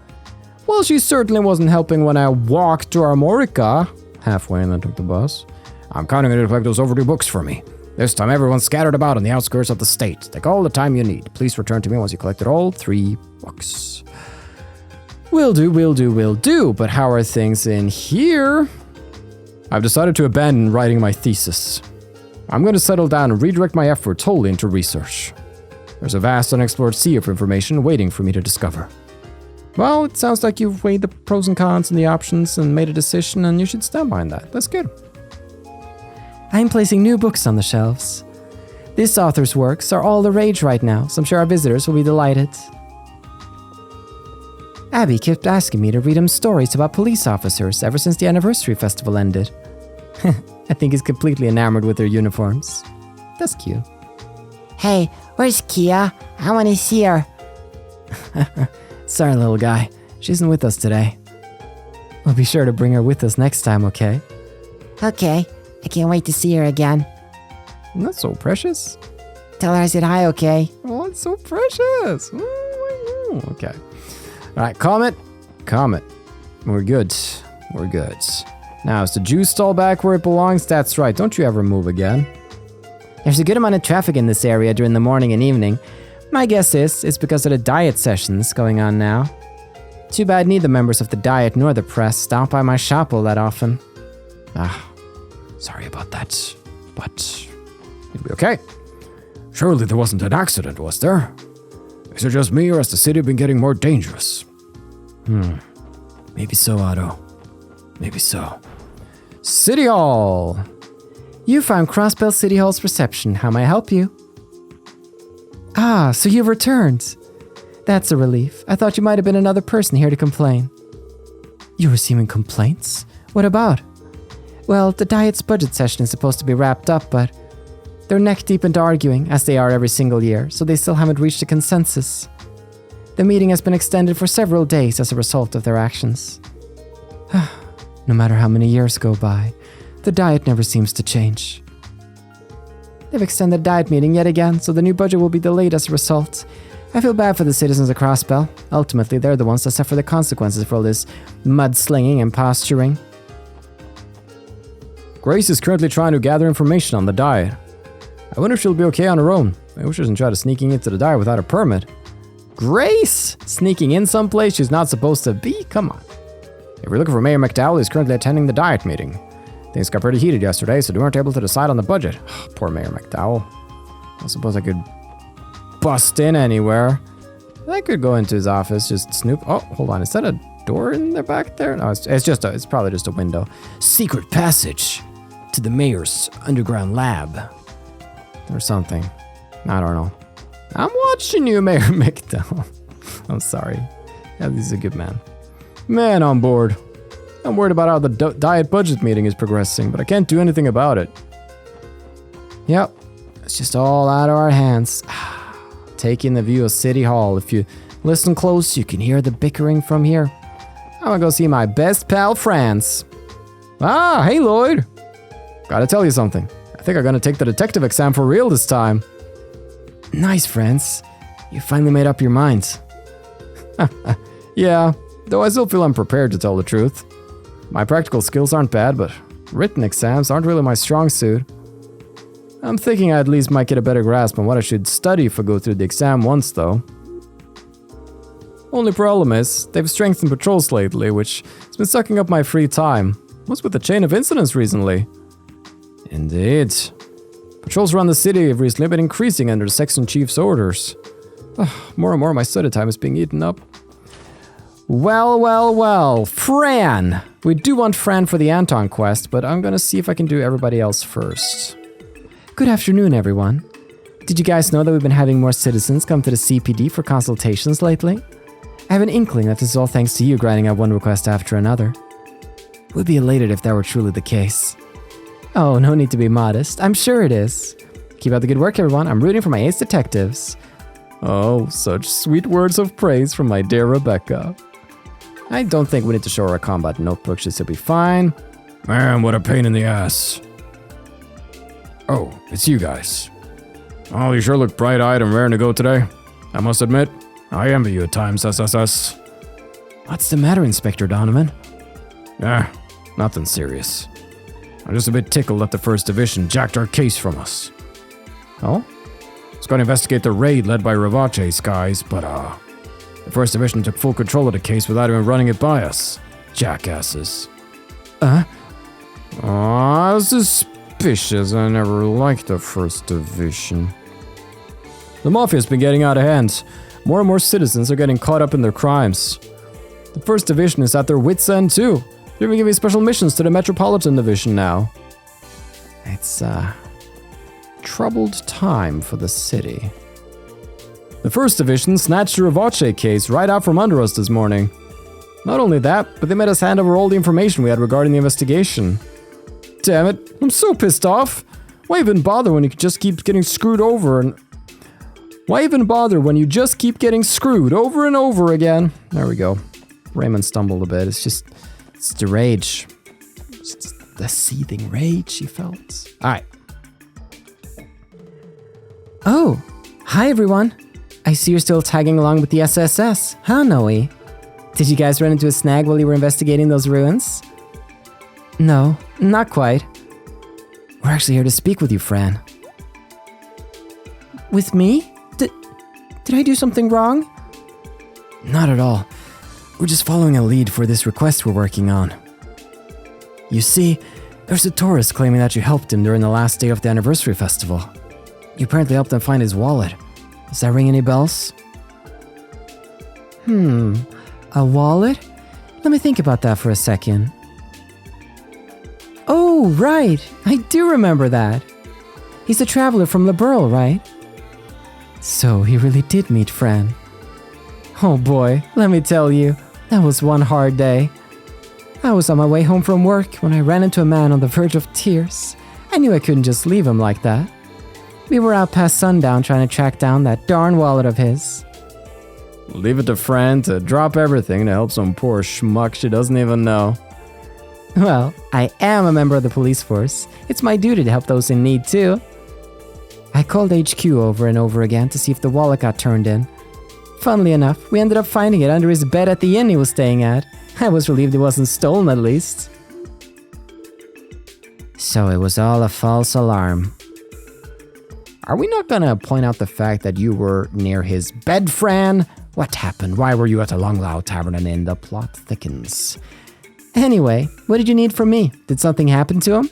Well, she certainly wasn't helping when I walked to Armorica. Halfway and then took the bus. I'm counting on you to collect those overdue books for me. This time everyone's scattered about on the outskirts of the state. Take all the time you need. Please return to me once you collected all 3 books. Will do. But how are things in here? I've decided to abandon writing my thesis. I'm going to settle down and redirect my efforts wholly into research. There's a vast unexplored sea of information waiting for me to discover. Well, it sounds like you've weighed the pros and cons and the options and made a decision, and you should stand behind that. That's good. I'm placing new books on the shelves. This author's works are all the rage right now, so I'm sure our visitors will be delighted. Abby kept asking me to read him stories about police officers ever since the anniversary festival ended. I think he's completely enamored with their uniforms. That's cute. Hey, where's Kia? I want to see her. Sorry, little guy. She isn't with us today. We'll be sure to bring her with us next time, okay? Okay, I can't wait to see her again. That's so precious. Tell her I said hi, okay? Oh, it's so precious. Okay. All right, Comet. We're good. Now, is the juice stall back where it belongs? That's right. Don't you ever move again. There's a good amount of traffic in this area during the morning and evening. My guess is it's because of the diet sessions going on now. Too bad neither members of the diet nor the press stop by my shop all that often. Sorry about that, but it'll be okay. Surely there wasn't an accident, was there? Is it just me, or has the city been getting more dangerous? Maybe so, Otto. Maybe so. City Hall! You found Crossbell City Hall's reception. How may I help you? Ah, so you've returned. That's a relief. I thought you might have been another person here to complain. You're receiving complaints? What about? Well, the Diet's budget session is supposed to be wrapped up, but they're neck deep into arguing, as they are every single year, so they still haven't reached a consensus. The meeting has been extended for several days as a result of their actions. No matter how many years go by, the Diet never seems to change. They've extended the Diet meeting yet again, so the new budget will be delayed as a result. I feel bad for the citizens of Crossbell. Ultimately, they're the ones that suffer the consequences for all this mudslinging and posturing. Grace is currently trying to gather information on the Diet. I wonder if she'll be okay on her own. I wish she doesn't try to sneaking into the Diet without a permit. Grace! Sneaking in someplace she's not supposed to be? Come on. If we're looking for Mayor McDowell, he's currently attending the Diet meeting. Things got pretty heated yesterday, so they weren't able to decide on the budget. Poor Mayor McDowell. I suppose I could bust in anywhere. I could go into his office, just snoop. Oh, hold on. Is that door in the back there? No, it's probably just a window. Secret passage to the mayor's underground lab. Or something. I don't know. I'm watching you, Mayor McDowell. I'm sorry. Yeah, he's a good man. Man on board. I'm worried about how the diet budget meeting is progressing, but I can't do anything about it. Yep. It's just all out of our hands. Taking the view of City Hall. If you listen close, you can hear the bickering from here. I'm gonna go see my best pal, Franz. Ah, hey, Lloyd. Gotta tell you something. I think I'm gonna take the detective exam for real this time. Nice, Franz. You finally made up your mind. Yeah, though I still feel unprepared to tell the truth. My practical skills aren't bad, but written exams aren't really my strong suit. I'm thinking I at least might get a better grasp on what I should study if I go through the exam once, though. Only problem is, they've strengthened patrols lately, which has been sucking up my free time. What's with the chain of incidents recently? Indeed. Patrols around the city have recently been increasing under the section chief's orders. More and more my study time is being eaten up. Well, Fran! We do want Fran for the Anton quest, but I'm gonna see if I can do everybody else first. Good afternoon, everyone. Did you guys know that we've been having more citizens come to the CPD for consultations lately? I have an inkling that this is all thanks to you grinding out one request after another. Would be elated if that were truly the case. Oh, no need to be modest. I'm sure it is. Keep up the good work, everyone. I'm rooting for my ace detectives. Oh, such sweet words of praise from my dear Rebecca. I don't think we need to show her a combat notebook. She'll be fine. Man, what a pain in the ass. Oh, it's you guys. Oh, you sure look bright-eyed and raring to go today. I must admit, I envy you at times, SSS. What's the matter, Inspector Donovan? Nothing serious. I'm just a bit tickled that the 1st Division jacked our case from us. Oh? I was going to investigate the raid led by Ravache's guys, but the 1st Division took full control of the case without even running it by us. Jackasses. Suspicious. I never liked the 1st Division. The Mafia's been getting out of hand. More and more citizens are getting caught up in their crimes. The 1st Division is at their wits' end too. They're even giving special missions to the Metropolitan Division now. It's a troubled time for the city. The 1st Division snatched the Ravache case right out from under us this morning. Not only that, but they made us hand over all the information we had regarding the investigation. Damn it, I'm so pissed off. Why even bother when you just keep getting screwed over and... Why even bother when you just keep getting screwed over and over again? There we go. Raymond stumbled a bit. It's the rage. It's the seething rage he felt. Alright. Oh, hi everyone. I see you're still tagging along with the SSS, huh, Noe? Did you guys run into a snag while you were investigating those ruins? No, not quite. We're actually here to speak with you, Fran. With me? Did I do something wrong? Not at all. We're just following a lead for this request we're working on. You see, there's a tourist claiming that you helped him during the last day of the anniversary festival. You apparently helped him find his wallet. Does that ring any bells? A wallet? Let me think about that for a second. Oh, right. I do remember that. He's a traveler from Liberl, right? So he really did meet Fran. Oh boy, let me tell you, that was one hard day. I was on my way home from work when I ran into a man on the verge of tears. I knew I couldn't just leave him like that. We were out past sundown trying to track down that darn wallet of his. Leave it to Fran to drop everything to help some poor schmuck she doesn't even know. Well, I am a member of the police force. It's my duty to help those in need too. I called HQ over and over again to see if the wallet got turned in. Funnily enough, we ended up finding it under his bed at the inn he was staying at. I was relieved it wasn't stolen at least. So it was all a false alarm. Are we not gonna point out the fact that you were near his bed, Fran? What happened? Why were you at the Longlao Tavern and Inn? The plot thickens. Anyway, what did you need from me? Did something happen to him?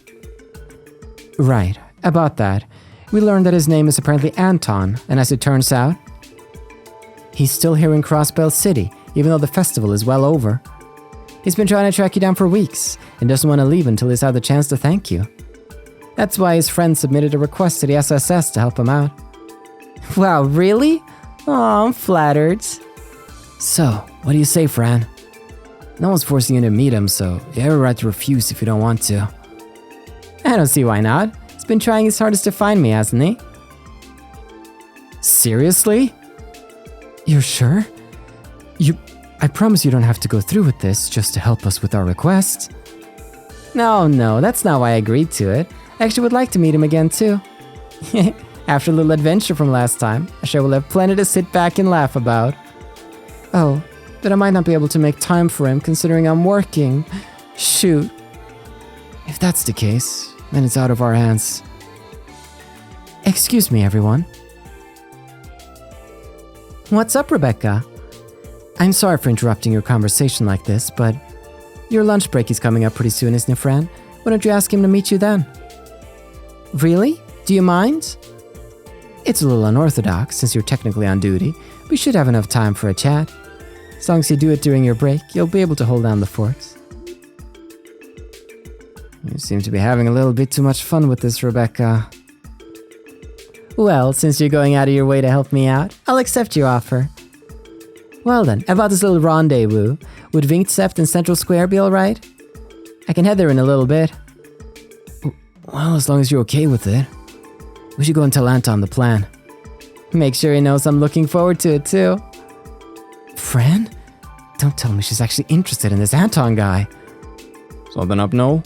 Right, about that. We learned that his name is apparently Anton, and as it turns out, he's still here in Crossbell City, even though the festival is well over. He's been trying to track you down for weeks and doesn't want to leave until he's had the chance to thank you. That's why his friend submitted a request to the SSS to help him out. Wow, really? Aw, I'm flattered. So, what do you say, Fran? No one's forcing you to meet him, so you have a right to refuse if you don't want to. I don't see why not. He's been trying his hardest to find me, hasn't he? Seriously? You're sure? I promise you don't have to go through with this just to help us with our request. No, that's not why I agreed to it. I actually would like to meet him again too. After a little adventure from last time, I'm sure we'll have plenty to sit back and laugh about. Oh, but I might not be able to make time for him considering I'm working. Shoot. If that's the case, then it's out of our hands. Excuse me, everyone. What's up, Rebecca? I'm sorry for interrupting your conversation like this, but your lunch break is coming up pretty soon, isn't it, Fran? Why don't you ask him to meet you then? Really? Do you mind? It's a little unorthodox since you're technically on duty. We should have enough time for a chat. As long as you do it during your break, you'll be able to hold down the fort. You seem to be having a little bit too much fun with this, Rebecca. Well, since you're going out of your way to help me out, I'll accept your offer. Well then, about this little rendezvous, would Vinksept in Central Square be alright? I can head there in a little bit. Well, as long as you're okay with it. We should go and tell Anton the plan. Make sure he knows I'm looking forward to it too. Fran? Don't tell me she's actually interested in this Anton guy. Something up, no?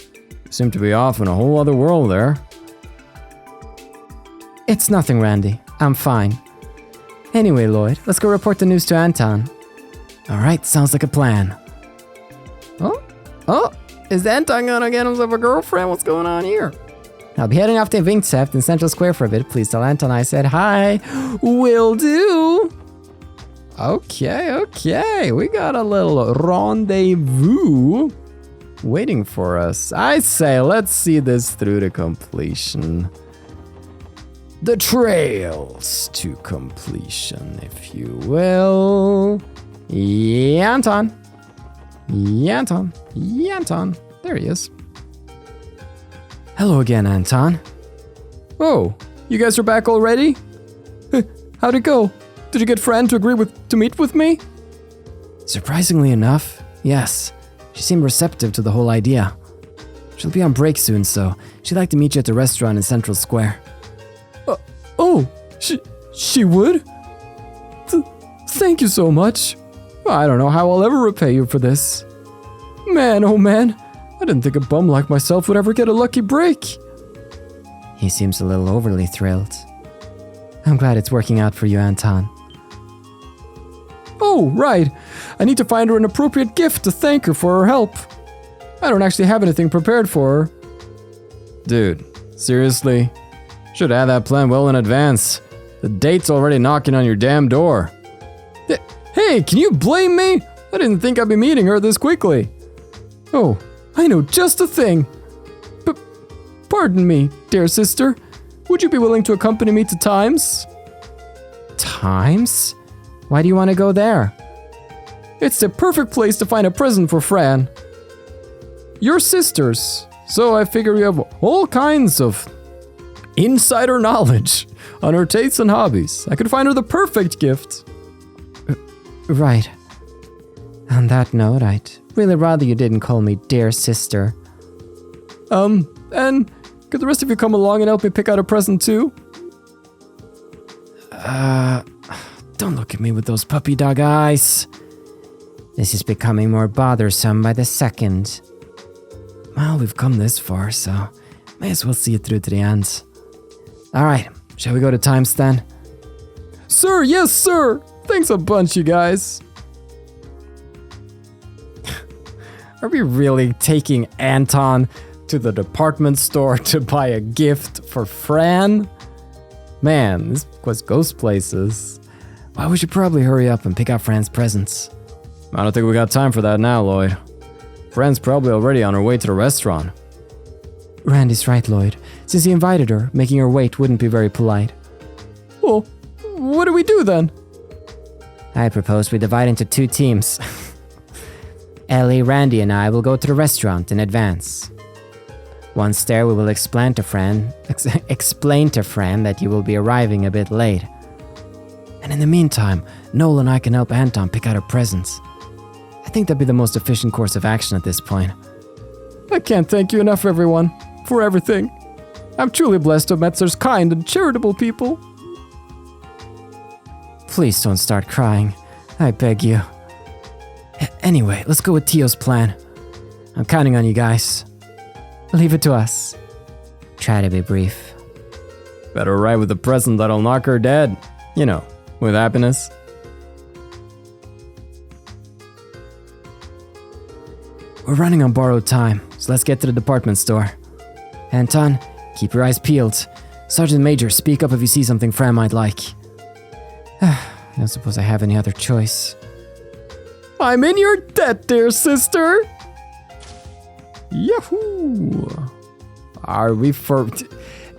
You seem to be off in a whole other world there. It's nothing, Randy. I'm fine. Anyway, Lloyd, let's go report the news to Anton. Alright, sounds like a plan. Oh, is Anton gonna get himself a girlfriend? What's going on here? I'll be heading off to Vinksept in Central Square for a bit. Please tell Anton I said hi. Will do. Okay. We got a little rendezvous waiting for us. I say, let's see this through to completion. The trails to completion, if you will. Anton. There he is. Hello again, Anton. Oh, you guys are back already? How'd it go? Did you get Fran to agree to meet with me? Surprisingly enough, yes. She seemed receptive to the whole idea. She'll be on break soon, so she'd like to meet you at the restaurant in Central Square. She would? Thank you so much. I don't know how I'll ever repay you for this. Man, oh man, I didn't think a bum like myself would ever get a lucky break. He seems a little overly thrilled. I'm glad it's working out for you, Anton. Oh, right. I need to find her an appropriate gift to thank her for her help. I don't actually have anything prepared for her. Dude, seriously? Should have had that plan well in advance. The date's already knocking on your damn door. Hey, can you blame me? I didn't think I'd be meeting her this quickly. Oh, I know just the thing. Pardon me, dear sister. Would you be willing to accompany me to Times? Times? Why do you want to go there? It's the perfect place to find a present for Fran. You're sisters, so I figure you have all kinds of insider knowledge on her tastes and hobbies. I could find her the perfect gift. Right. On that note, I'd really rather you didn't call me dear sister. And could the rest of you come along and help me pick out a present too? Don't look at me with those puppy dog eyes. This is becoming more bothersome by the second. Well, we've come this far, so may as well see it through to the end. Alright, shall we go to Times then? Sir, yes sir! Thanks a bunch, you guys. Are we really taking Anton to the department store to buy a gift for Fran? Man, this quest goes places. Well, we should probably hurry up and pick out Fran's presents. I don't think we got time for that now, Lloyd. Fran's probably already on her way to the restaurant. Randy's right, Lloyd. Since he invited her, making her wait wouldn't be very polite. Well, what do we do then? I propose we divide into two teams. Ellie, Randy, and I will go to the restaurant in advance. Once there, we will explain to Fran that you will be arriving a bit late. And in the meantime, Noel and I can help Anton pick out her presents. I think that'd be the most efficient course of action at this point. I can't thank you enough, everyone, for everything. I'm truly blessed to have met such kind and charitable people. Please don't start crying. I beg you. Anyway, let's go with Tio's plan. I'm counting on you guys. Leave it to us. Try to be brief. Better arrive with a present that'll knock her dead. You know, with happiness. We're running on borrowed time, so let's get to the department store. Anton, keep your eyes peeled. Sergeant Major, speak up if you see something Fran might like. I don't suppose I have any other choice. I'm in your debt, dear sister! Yahoo! Are we for...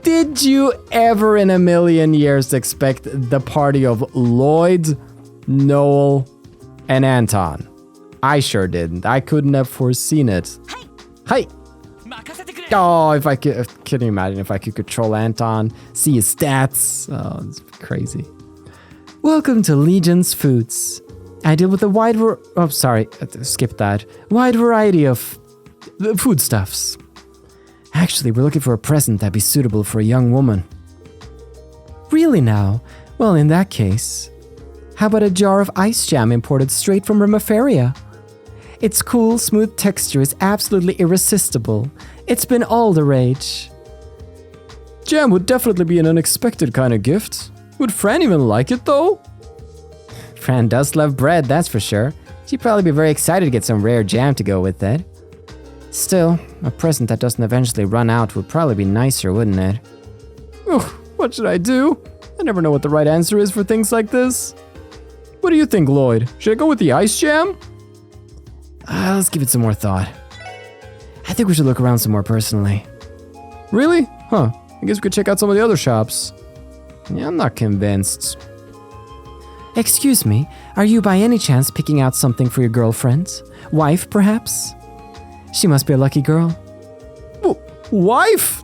Did you ever in a million years expect the party of Lloyd, Noel, and Anton? I sure didn't. I couldn't have foreseen it. Hi! Oh, if I could... Can you imagine if I could control Anton? See his stats? Oh, it's crazy. Welcome to Legion's Foods. I deal with a wide skip that. Wide variety of foodstuffs. Actually, we're looking for a present that'd be suitable for a young woman. Really now? Well, in that case, how about a jar of ice jam imported straight from Rimaferia? Its cool, smooth texture is absolutely irresistible. It's been all the rage. Jam would definitely be an unexpected kind of gift. Would Fran even like it, though? Fran does love bread, that's for sure. She'd probably be very excited to get some rare jam to go with it. Still, a present that doesn't eventually run out would probably be nicer, wouldn't it? Ugh, what should I do? I never know what the right answer is for things like this. What do you think, Lloyd? Should I go with the ice jam? Let's give it some more thought. I think we should look around some more personally. Really? Huh. I guess we could check out some of the other shops. Yeah, I'm not convinced. Excuse me, are you by any chance picking out something for your girlfriend? Wife, perhaps? She must be a lucky girl. Wife?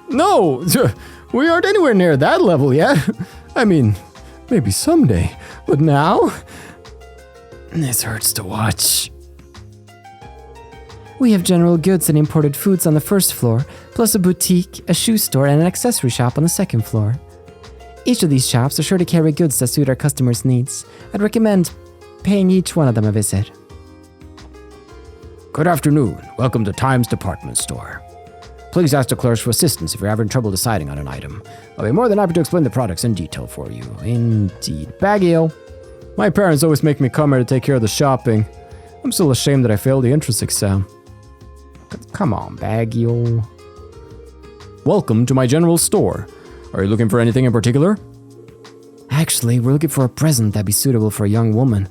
No, we aren't anywhere near that level yet. I mean, maybe someday, but now? This hurts to watch. We have general goods and imported foods on the first floor, plus a boutique, a shoe store, and an accessory shop on the second floor. Each of these shops are sure to carry goods that suit our customers' needs. I'd recommend paying each one of them a visit. Good afternoon. Welcome to Time's department store. Please ask the clerks for assistance if you're having trouble deciding on an item. I'll be more than happy to explain the products in detail for you. Indeed. Baggio. My parents always make me come here to take care of the shopping. I'm still ashamed that I failed the entrance exam. Come on, Baggio. Welcome to my general store. Are you looking for anything in particular? Actually, we're looking for a present that'd be suitable for a young woman.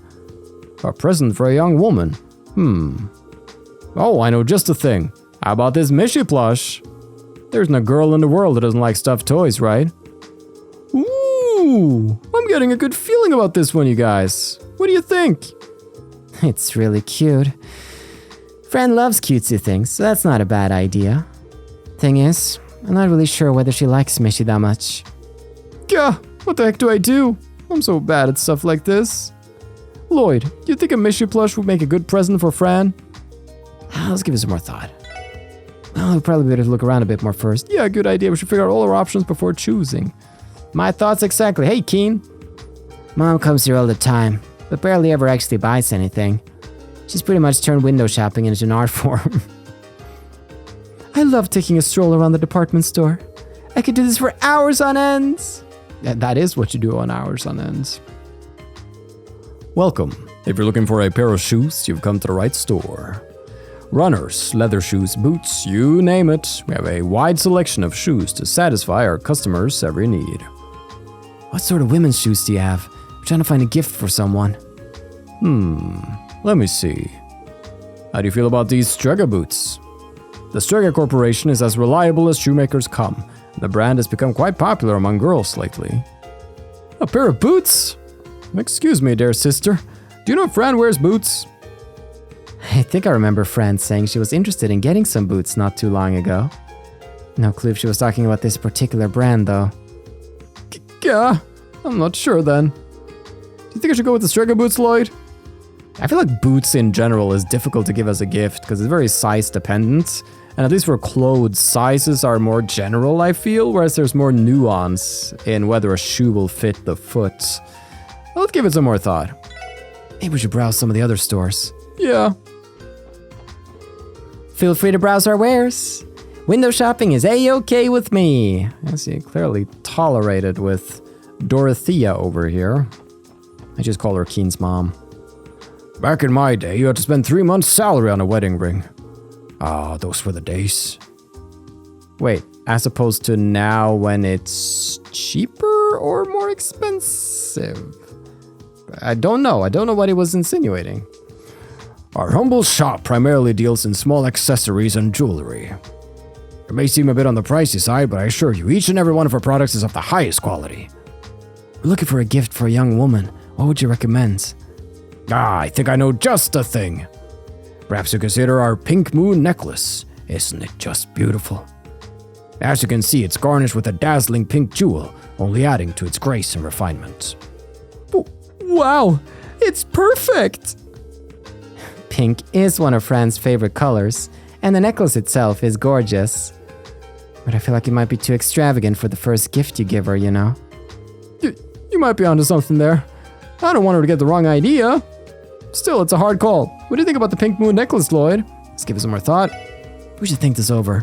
A present for a young woman? Oh, I know just the thing. How about this Mishi plush? There's no girl in the world that doesn't like stuffed toys, right? Ooh, I'm getting a good feeling about this one, you guys. What do you think? It's really cute. Fran loves cutesy things, so that's not a bad idea. Thing is, I'm not really sure whether she likes Mishi that much. Gah, what the heck do I do? I'm so bad at stuff like this. Lloyd, do you think a Mishi plush would make a good present for Fran? Let's give it some more thought. Well, we'll probably better look around a bit more first. Yeah, good idea. We should figure out all our options before choosing. My thoughts exactly. Hey, Keen. Mom comes here all the time, but barely ever actually buys anything. She's pretty much turned window shopping into an art form. I love taking a stroll around the department store. I could do this for hours on ends. That is what you do on hours on ends. Welcome. If you're looking for a pair of shoes, you've come to the right store. Runners, leather shoes, boots, you name it. We have a wide selection of shoes to satisfy our customers' every need. What sort of women's shoes do you have? I'm trying to find a gift for someone. Let me see. How do you feel about these Strega boots? The Strega Corporation is as reliable as shoemakers come. The brand has become quite popular among girls lately. A pair of boots? Excuse me, dear sister. Do you know if Fran wears boots? I think I remember Fran saying she was interested in getting some boots not too long ago. No clue if she was talking about this particular brand, though. Yeah, I'm not sure then. Do you think I should go with the Strega boots, Lloyd? I feel like boots in general is difficult to give as a gift because it's very size dependent. And at least for clothes, sizes are more general, I feel, whereas there's more nuance in whether a shoe will fit the foot. Let's give it some more thought. Maybe we should browse some of the other stores. Yeah. Feel free to browse our wares. Window shopping is A-okay with me. I see, clearly tolerated with Dorothea over here. I just call her Keen's mom. Back in my day, you had to spend 3 months' salary on a wedding ring. Ah, those were the days. Wait, as opposed to now when it's cheaper or more expensive? I don't know. I don't know what he was insinuating. Our humble shop primarily deals in small accessories and jewelry. It may seem a bit on the pricey side, but I assure you, each and every one of our products is of the highest quality. We're looking for a gift for a young woman. What would you recommend? Ah, I think I know just the thing. Perhaps you consider our pink moon necklace. Isn't it just beautiful? As you can see, it's garnished with a dazzling pink jewel, only adding to its grace and refinement. Wow, it's perfect! Pink is one of Fran's favorite colors, and the necklace itself is gorgeous. But I feel like it might be too extravagant for the first gift you give her, you know? You might be onto something there. I don't want her to get the wrong idea. Still, it's a hard call. What do you think about the pink moon necklace, Lloyd? Let's give it some more thought. We should think this over.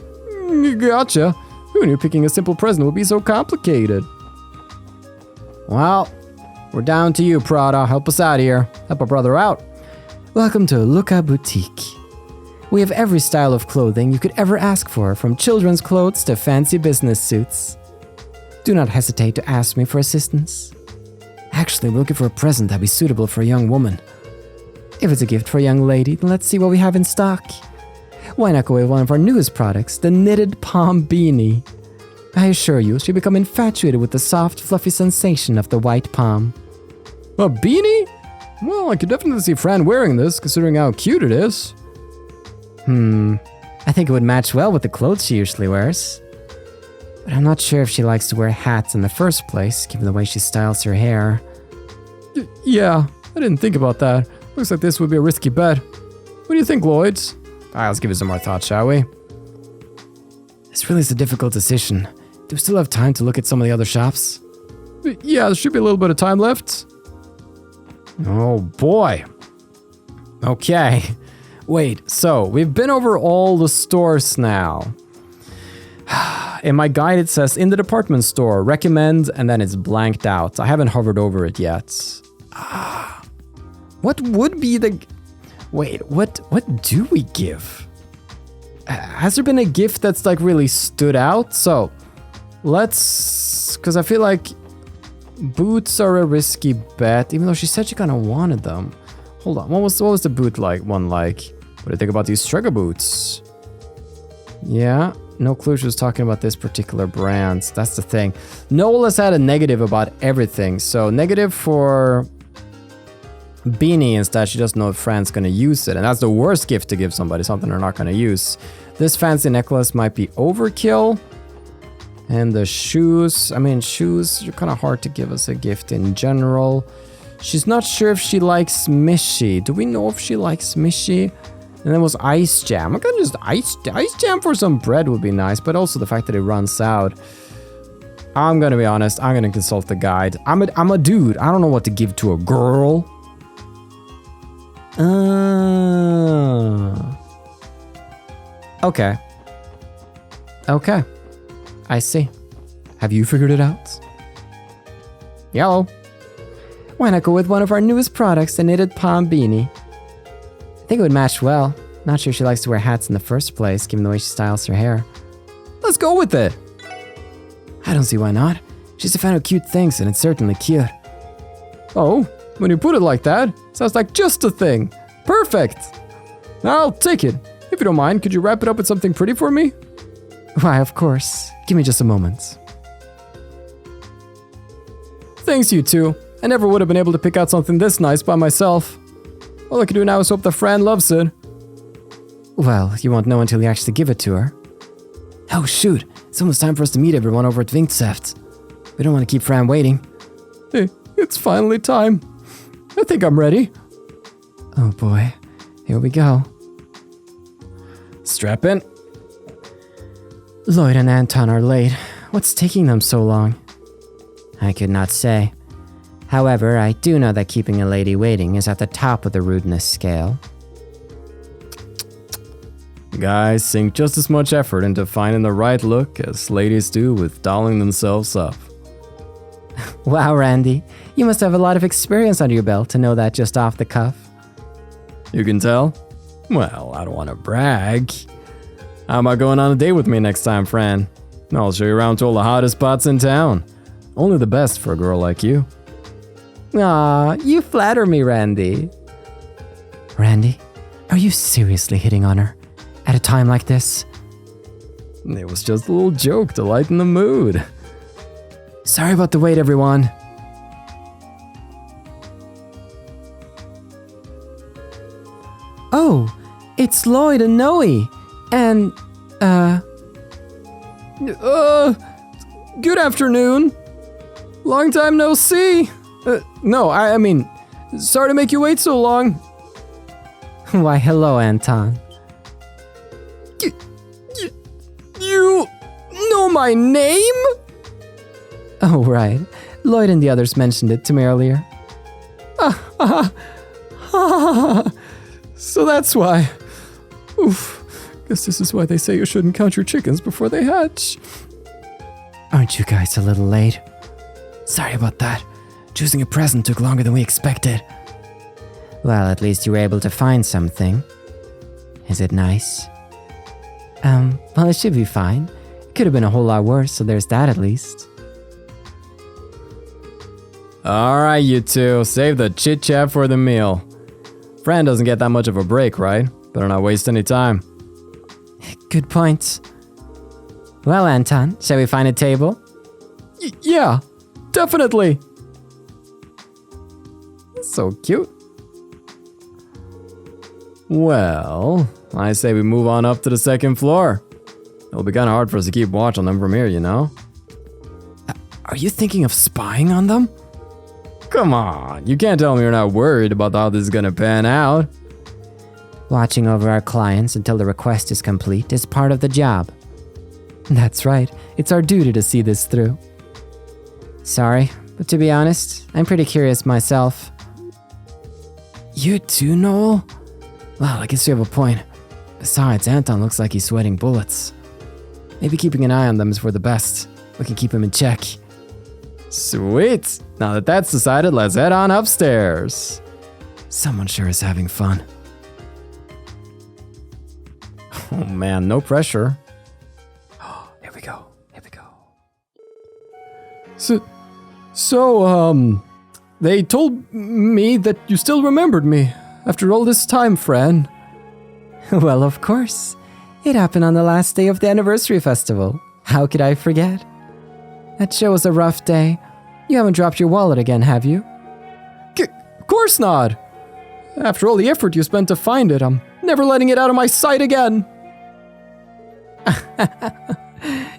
Gotcha. Who knew picking a simple present would be so complicated? Well, we're down to you, Prada. Help us out here. Help our brother out. Welcome to Luca Boutique. We have every style of clothing you could ever ask for, from children's clothes to fancy business suits. Do not hesitate to ask me for assistance. Actually, we're looking for a present that'd be suitable for a young woman. If it's a gift for a young lady, then let's see what we have in stock. Why not go with one of our newest products, the knitted palm beanie? I assure you, she'll become infatuated with the soft, fluffy sensation of the white palm. A beanie? Well, I could definitely see Fran wearing this, considering how cute it is. I think it would match well with the clothes she usually wears. But I'm not sure if she likes to wear hats in the first place, given the way she styles her hair. Yeah, I didn't think about that. Looks like this would be a risky bet. What do you think, Lloyd? Alright, let's give it some more thought, shall we? This really is a difficult decision. Do we still have time to look at some of the other shops? Yeah, there should be a little bit of time left. Oh boy. Okay. Wait, so we've been over all the stores now. In my guide, it says in the department store, recommend, and then it's blanked out. I haven't hovered over it yet. What would be the... Wait, what do we give? Has there been a gift that's like really stood out? So let's... Because I feel like boots are a risky bet, even though she said she kind of wanted them. Hold on, what was the boot one like? What do you think about these Strega boots? Yeah, no clue she was talking about this particular brand. That's the thing. Noel has had a negative about everything. So negative for beanie instead. She doesn't know if Fran's going to use it. And that's the worst gift to give somebody, something they're not going to use. This fancy necklace might be overkill. And the shoes, I mean, shoes are kind of hard to give as a gift in general. She's not sure if she likes Mishy. Do we know if she likes Mishy? And then was ice jam. I'm gonna just ice jam for some bread would be nice, but also the fact that it runs out. I'm gonna be honest. I'm gonna consult the guide. I'm a dude. I don't know what to give to a girl. Okay. Okay. I see. Have you figured it out? Yellow. Why not go with one of our newest products, the knitted palm beanie? I think it would match well. Not sure she likes to wear hats in the first place, given the way she styles her hair. Let's go with it! I don't see why not. She's a fan of cute things, and it's certainly cute. Oh, when you put it like that, sounds like just a thing. Perfect! I'll take it. If you don't mind, could you wrap it up with something pretty for me? Why, of course. Give me just a moment. Thanks, you two. I never would have been able to pick out something this nice by myself. All I can do now is hope that Fran loves it. Well, you won't know until you actually give it to her. Oh shoot, it's almost time for us to meet everyone over at Vinksept. We don't want to keep Fran waiting. Hey, it's finally time. I think I'm ready. Oh boy, here we go. Strap in. Lloyd and Anton are late. What's taking them so long? I could not say. However, I do know that keeping a lady waiting is at the top of the rudeness scale. Guys sink just as much effort into finding the right look as ladies do with dolling themselves up. Wow, Randy. You must have a lot of experience under your belt to know that just off the cuff. You can tell? Well, I don't want to brag. How about going on a date with me next time, Fran? I'll show you around to all the hottest spots in town. Only the best for a girl like you. Aw, you flatter me, Randy. Randy, are you seriously hitting on her? At a time like this? It was just a little joke to lighten the mood. Sorry about the wait, everyone. Oh, it's Lloyd and Noe. And, good afternoon. Long time no see. No, I mean, sorry to make you wait so long. Why, hello, Anton. You know my name? Oh, right. Lloyd and the others mentioned it to me earlier. So that's why. Oof. Guess this is why they say you shouldn't count your chickens before they hatch. Aren't you guys a little late? Sorry about that. Choosing a present took longer than we expected. Well, at least you were able to find something. Is it nice? Well, it should be fine. It could have been a whole lot worse, so there's that at least. Alright, you two, save the chit-chat for the meal. Fran doesn't get that much of a break, right? Better not waste any time. Good point. Well, Anton, shall we find a table? Yeah, definitely. So cute. Well, I say we move on up to the second floor. It'll be kinda hard for us to keep watch on them from here, you know? Are you thinking of spying on them? Come on, you can't tell me you're not worried about how this is gonna pan out. Watching over our clients until the request is complete is part of the job. That's right, it's our duty to see this through. Sorry, but to be honest, I'm pretty curious myself. You too, Noel? Well, I guess you have a point. Besides, Anton looks like he's sweating bullets. Maybe keeping an eye on them is for the best. We can keep him in check. Sweet! Now that that's decided, let's head on upstairs. Someone sure is having fun. Oh man, no pressure. Here we go. Here we go. So, they told me that you still remembered me after all this time, Fran. Well, of course. It happened on the last day of the anniversary festival. How could I forget? That show was a rough day. You haven't dropped your wallet again, have you? Of course not. After all the effort you spent to find it, I'm never letting it out of my sight again.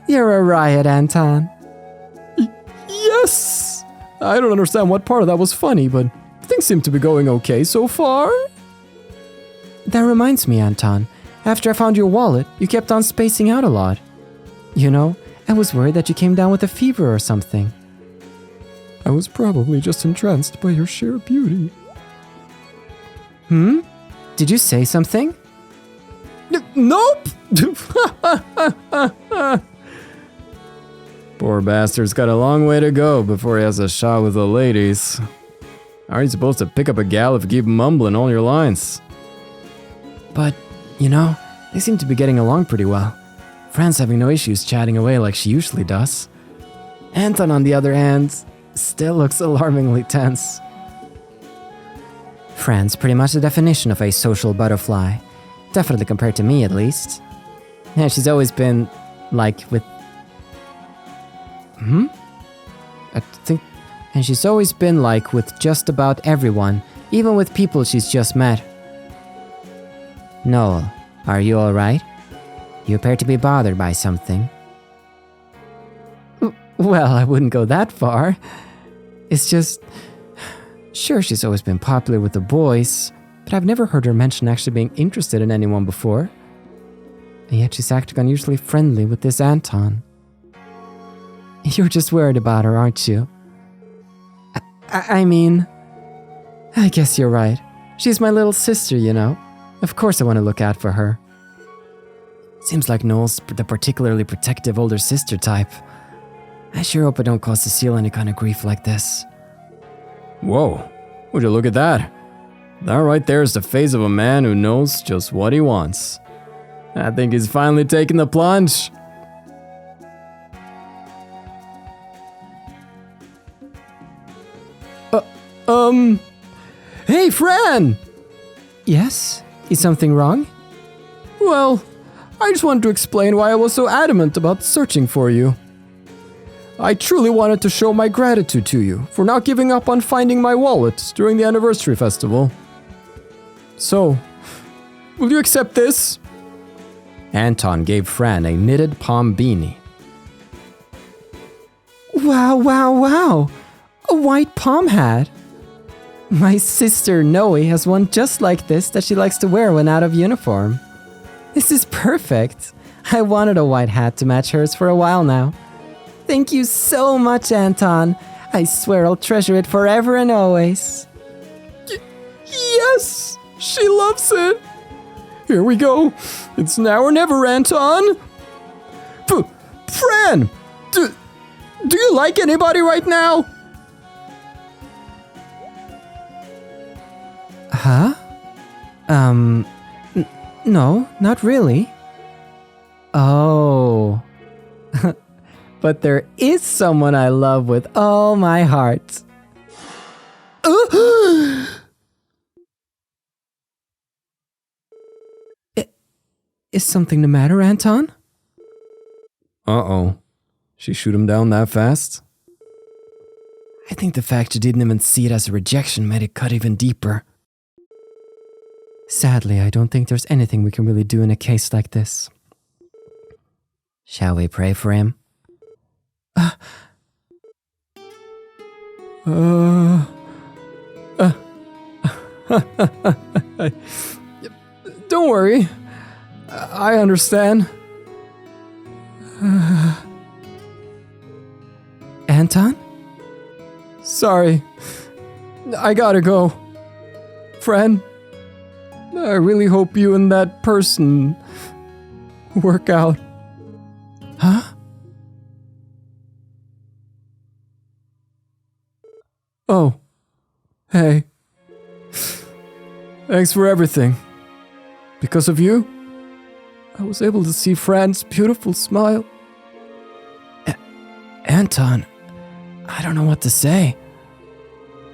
You're a riot, Anton. Yes! I don't understand what part of that was funny, but things seem to be going okay so far. That reminds me, Anton. After I found your wallet, you kept on spacing out a lot. You know, I was worried that you came down with a fever or something. I was probably just entranced by your sheer beauty. Did you say something? Nope! Poor bastard's got a long way to go before he has a shot with the ladies. How are you supposed to pick up a gal if you keep mumbling all your lines? But, you know, they seem to be getting along pretty well. Fran's having no issues chatting away like she usually does. Anton, on the other hand, still looks alarmingly tense. Fran's pretty much the definition of a social butterfly. Definitely compared to me, at least. Yeah, she's always been, like, with... And she's always been like with just about everyone, even with people she's just met. Noel, Are you alright? You appear to be bothered by something. Well, I wouldn't go that far. It's just... Sure, she's always been popular with the boys, but I've never heard her mention actually being interested in anyone before. And yet she's acting unusually friendly with this Anton. You're just worried about her, aren't you? I mean... I guess you're right. She's my little sister, you know. Of course I want to look out for her. Seems like Noel's the particularly protective older sister type. I sure hope I don't cause Cecile any kind of grief like this. Whoa, would you look at that? That right there is the face of a man who knows just what he wants. I think he's finally taking the plunge. Hey, Fran! Yes? Is something wrong? Well, I just wanted to explain why I was so adamant about searching for you. I truly wanted to show my gratitude to you for not giving up on finding my wallet during the anniversary festival. So, will you accept this? Anton gave Fran a knitted palm beanie. Wow, wow, wow! A white palm hat! My sister Noe has one just like this that she likes to wear when out of uniform. This is perfect. I wanted a white hat to match hers for a while now. Thank you so much, Anton. I swear I'll treasure it forever and always. Yes! She loves it! Here we go. It's now or never, Anton. Fran! Do you like anybody right now? Huh? No, not really. Oh. But there is someone I love with all my heart. Is something the matter, Anton? Uh-oh. She shoot him down that fast? I think the fact you didn't even see it as a rejection made it cut even deeper. Sadly, I don't think there's anything we can really do in a case like this. Shall we pray for him? Don't worry. I understand. Anton? Sorry. I gotta go. Friend, I really hope you and that person work out. Huh? Oh. Hey. Thanks for everything. Because of you, I was able to see Fran's beautiful smile. Anton, I don't know what to say.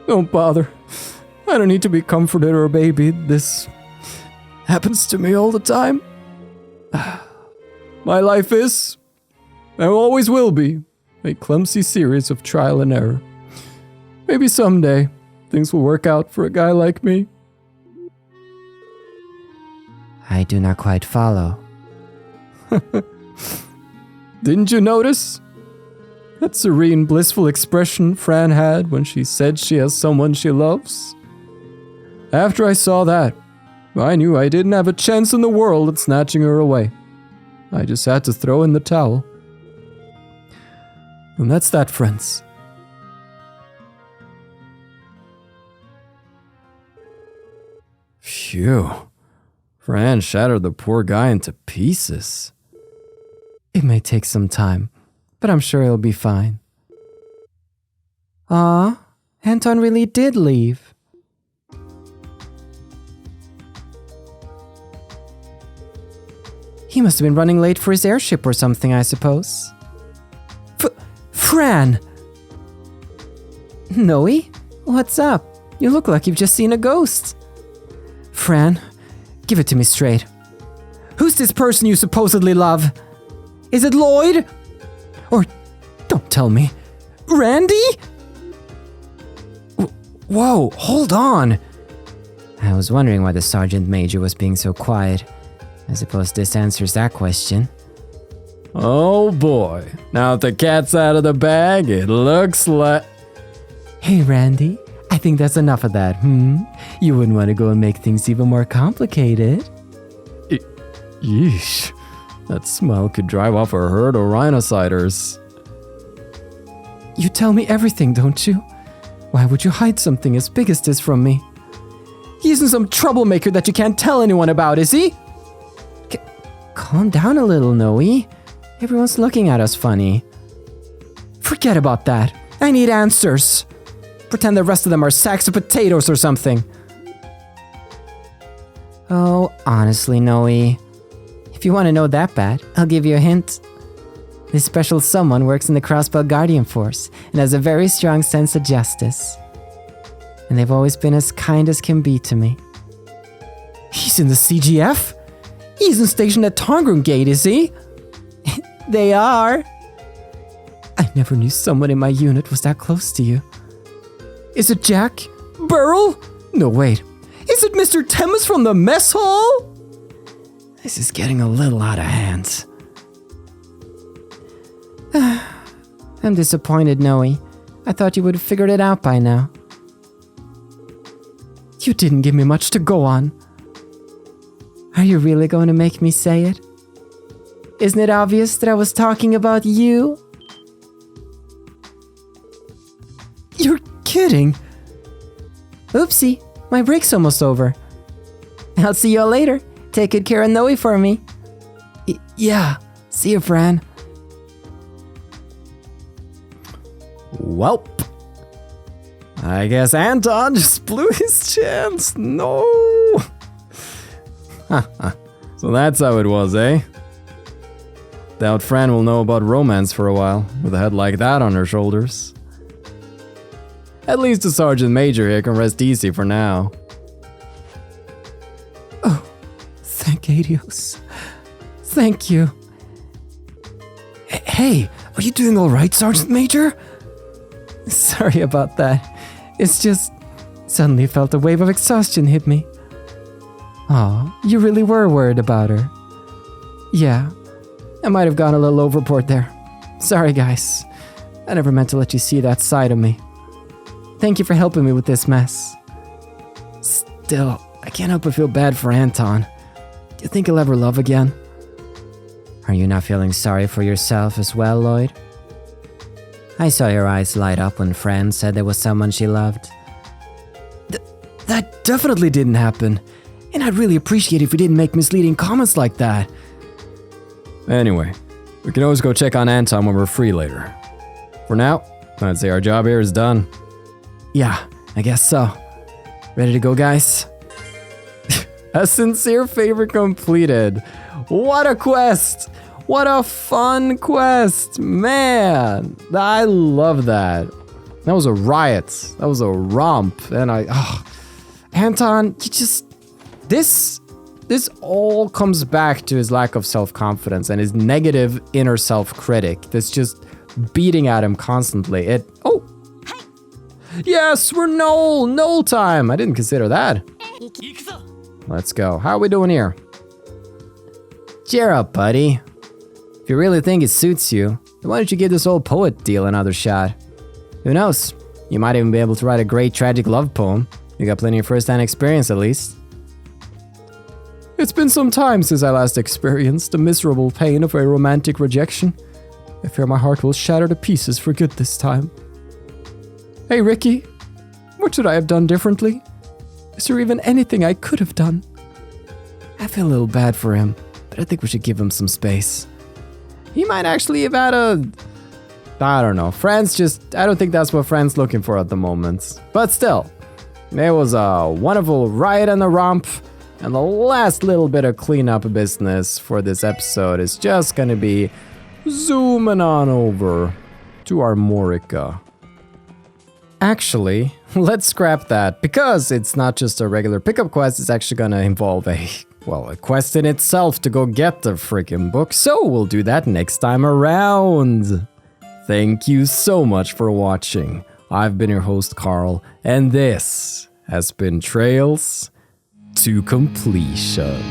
Don't bother. I don't need to be comforted or babied. This happens to me all the time. My life is, and always will be, a clumsy series of trial and error. Maybe someday, things will work out for a guy like me. I do not quite follow. Didn't you notice? That serene, blissful expression Fran had when she said she has someone she loves? After I saw that, I knew I didn't have a chance in the world at snatching her away. I just had to throw in the towel. And that's that, friends. Phew. Fran shattered the poor guy into pieces. It may take some time, but I'm sure he'll be fine. Ah, Anton really did leave. He must have been running late for his airship or something, I suppose. Fran! Noe? What's up? You look like you've just seen a ghost. Fran, give it to me straight. Who's this person you supposedly love? Is it Lloyd? Or, don't tell me, Randy? Whoa, hold on. I was wondering why the sergeant major was being so quiet. I suppose this answers that question. Oh boy. Now that the cat's out of the bag, it looks like... Hey, Randy. I think that's enough of that, You wouldn't want to go and make things even more complicated. Yeesh. That smell could drive off a herd of rhinociders. You tell me everything, don't you? Why would you hide something as big as this from me? He isn't some troublemaker that you can't tell anyone about, is he? Calm down a little, Noe. Everyone's looking at us funny. Forget about that. I need answers. Pretend the rest of them are sacks of potatoes or something. Oh, honestly, Noe. If you want to know that bad, I'll give you a hint. This special someone works in the Crossbow Guardian Force and has a very strong sense of justice. And they've always been as kind as can be to me. He's in the CGF? He isn't stationed at Tangram Gate, is he? They are. I never knew someone in my unit was that close to you. Is it Jack? Burl? No, wait. Is it Mr. Temmus from the mess hall? This is getting a little out of hand. I'm disappointed, Noe. I thought you would have figured it out by now. You didn't give me much to go on. Are you really going to make me say it? Isn't it obvious that I was talking about you? You're kidding. Oopsie, my break's almost over. I'll see you all later. Take good care of Noe for me. Yeah, see you, Fran. Welp. I guess Anton just blew his chance. No. So that's how it was, eh? Doubt Fran will know about romance for a while, with a head like that on her shoulders. At least the Sergeant Major here can rest easy for now. Oh, thank Adios. Thank you. Hey, are you doing all right, Sergeant Major? Sorry about that. It's just, suddenly felt a wave of exhaustion hit me. Aw, you really were worried about her. Yeah, I might have gone a little overboard there. Sorry, guys. I never meant to let you see that side of me. Thank you for helping me with this mess. Still, I can't help but feel bad for Anton. Do you think he'll ever love again? Are you not feeling sorry for yourself as well, Lloyd? I saw your eyes light up when Fran said there was someone she loved. That definitely didn't happen. And I'd really appreciate it if you didn't make misleading comments like that. Anyway, we can always go check on Anton when we're free later. For now, I'd say our job here is done. Yeah, I guess so. Ready to go, guys? A sincere favor completed. What a quest! What a fun quest! Man, I love that. That was a riot. That was a romp. And Anton, you just... This all comes back to his lack of self-confidence and his negative inner self-critic that's just beating at him constantly. Yes, we're Noel time. I didn't consider that. Let's go. How are we doing here? Cheer up, buddy. If you really think it suits you, then why don't you give this old poet deal another shot? Who knows? You might even be able to write a great tragic love poem. You got plenty of first-hand experience, at least. It's been some time since I last experienced the miserable pain of a romantic rejection. I fear my heart will shatter to pieces for good this time. Hey, Ricky. What should I have done differently? Is there even anything I could have done? I feel a little bad for him, but I think we should give him some space. He might actually have had I don't know. I don't think that's what Fran's looking for at the moment. But still, there was a wonderful riot and a romp. And the last little bit of cleanup business for this episode is just gonna be zooming on over to Armorica. Actually, let's scrap that, because it's not just a regular pickup quest, it's actually gonna involve a quest in itself to go get the freaking book, so we'll do that next time around. Thank you so much for watching. I've been your host, Carl, and this has been Trails to Completion.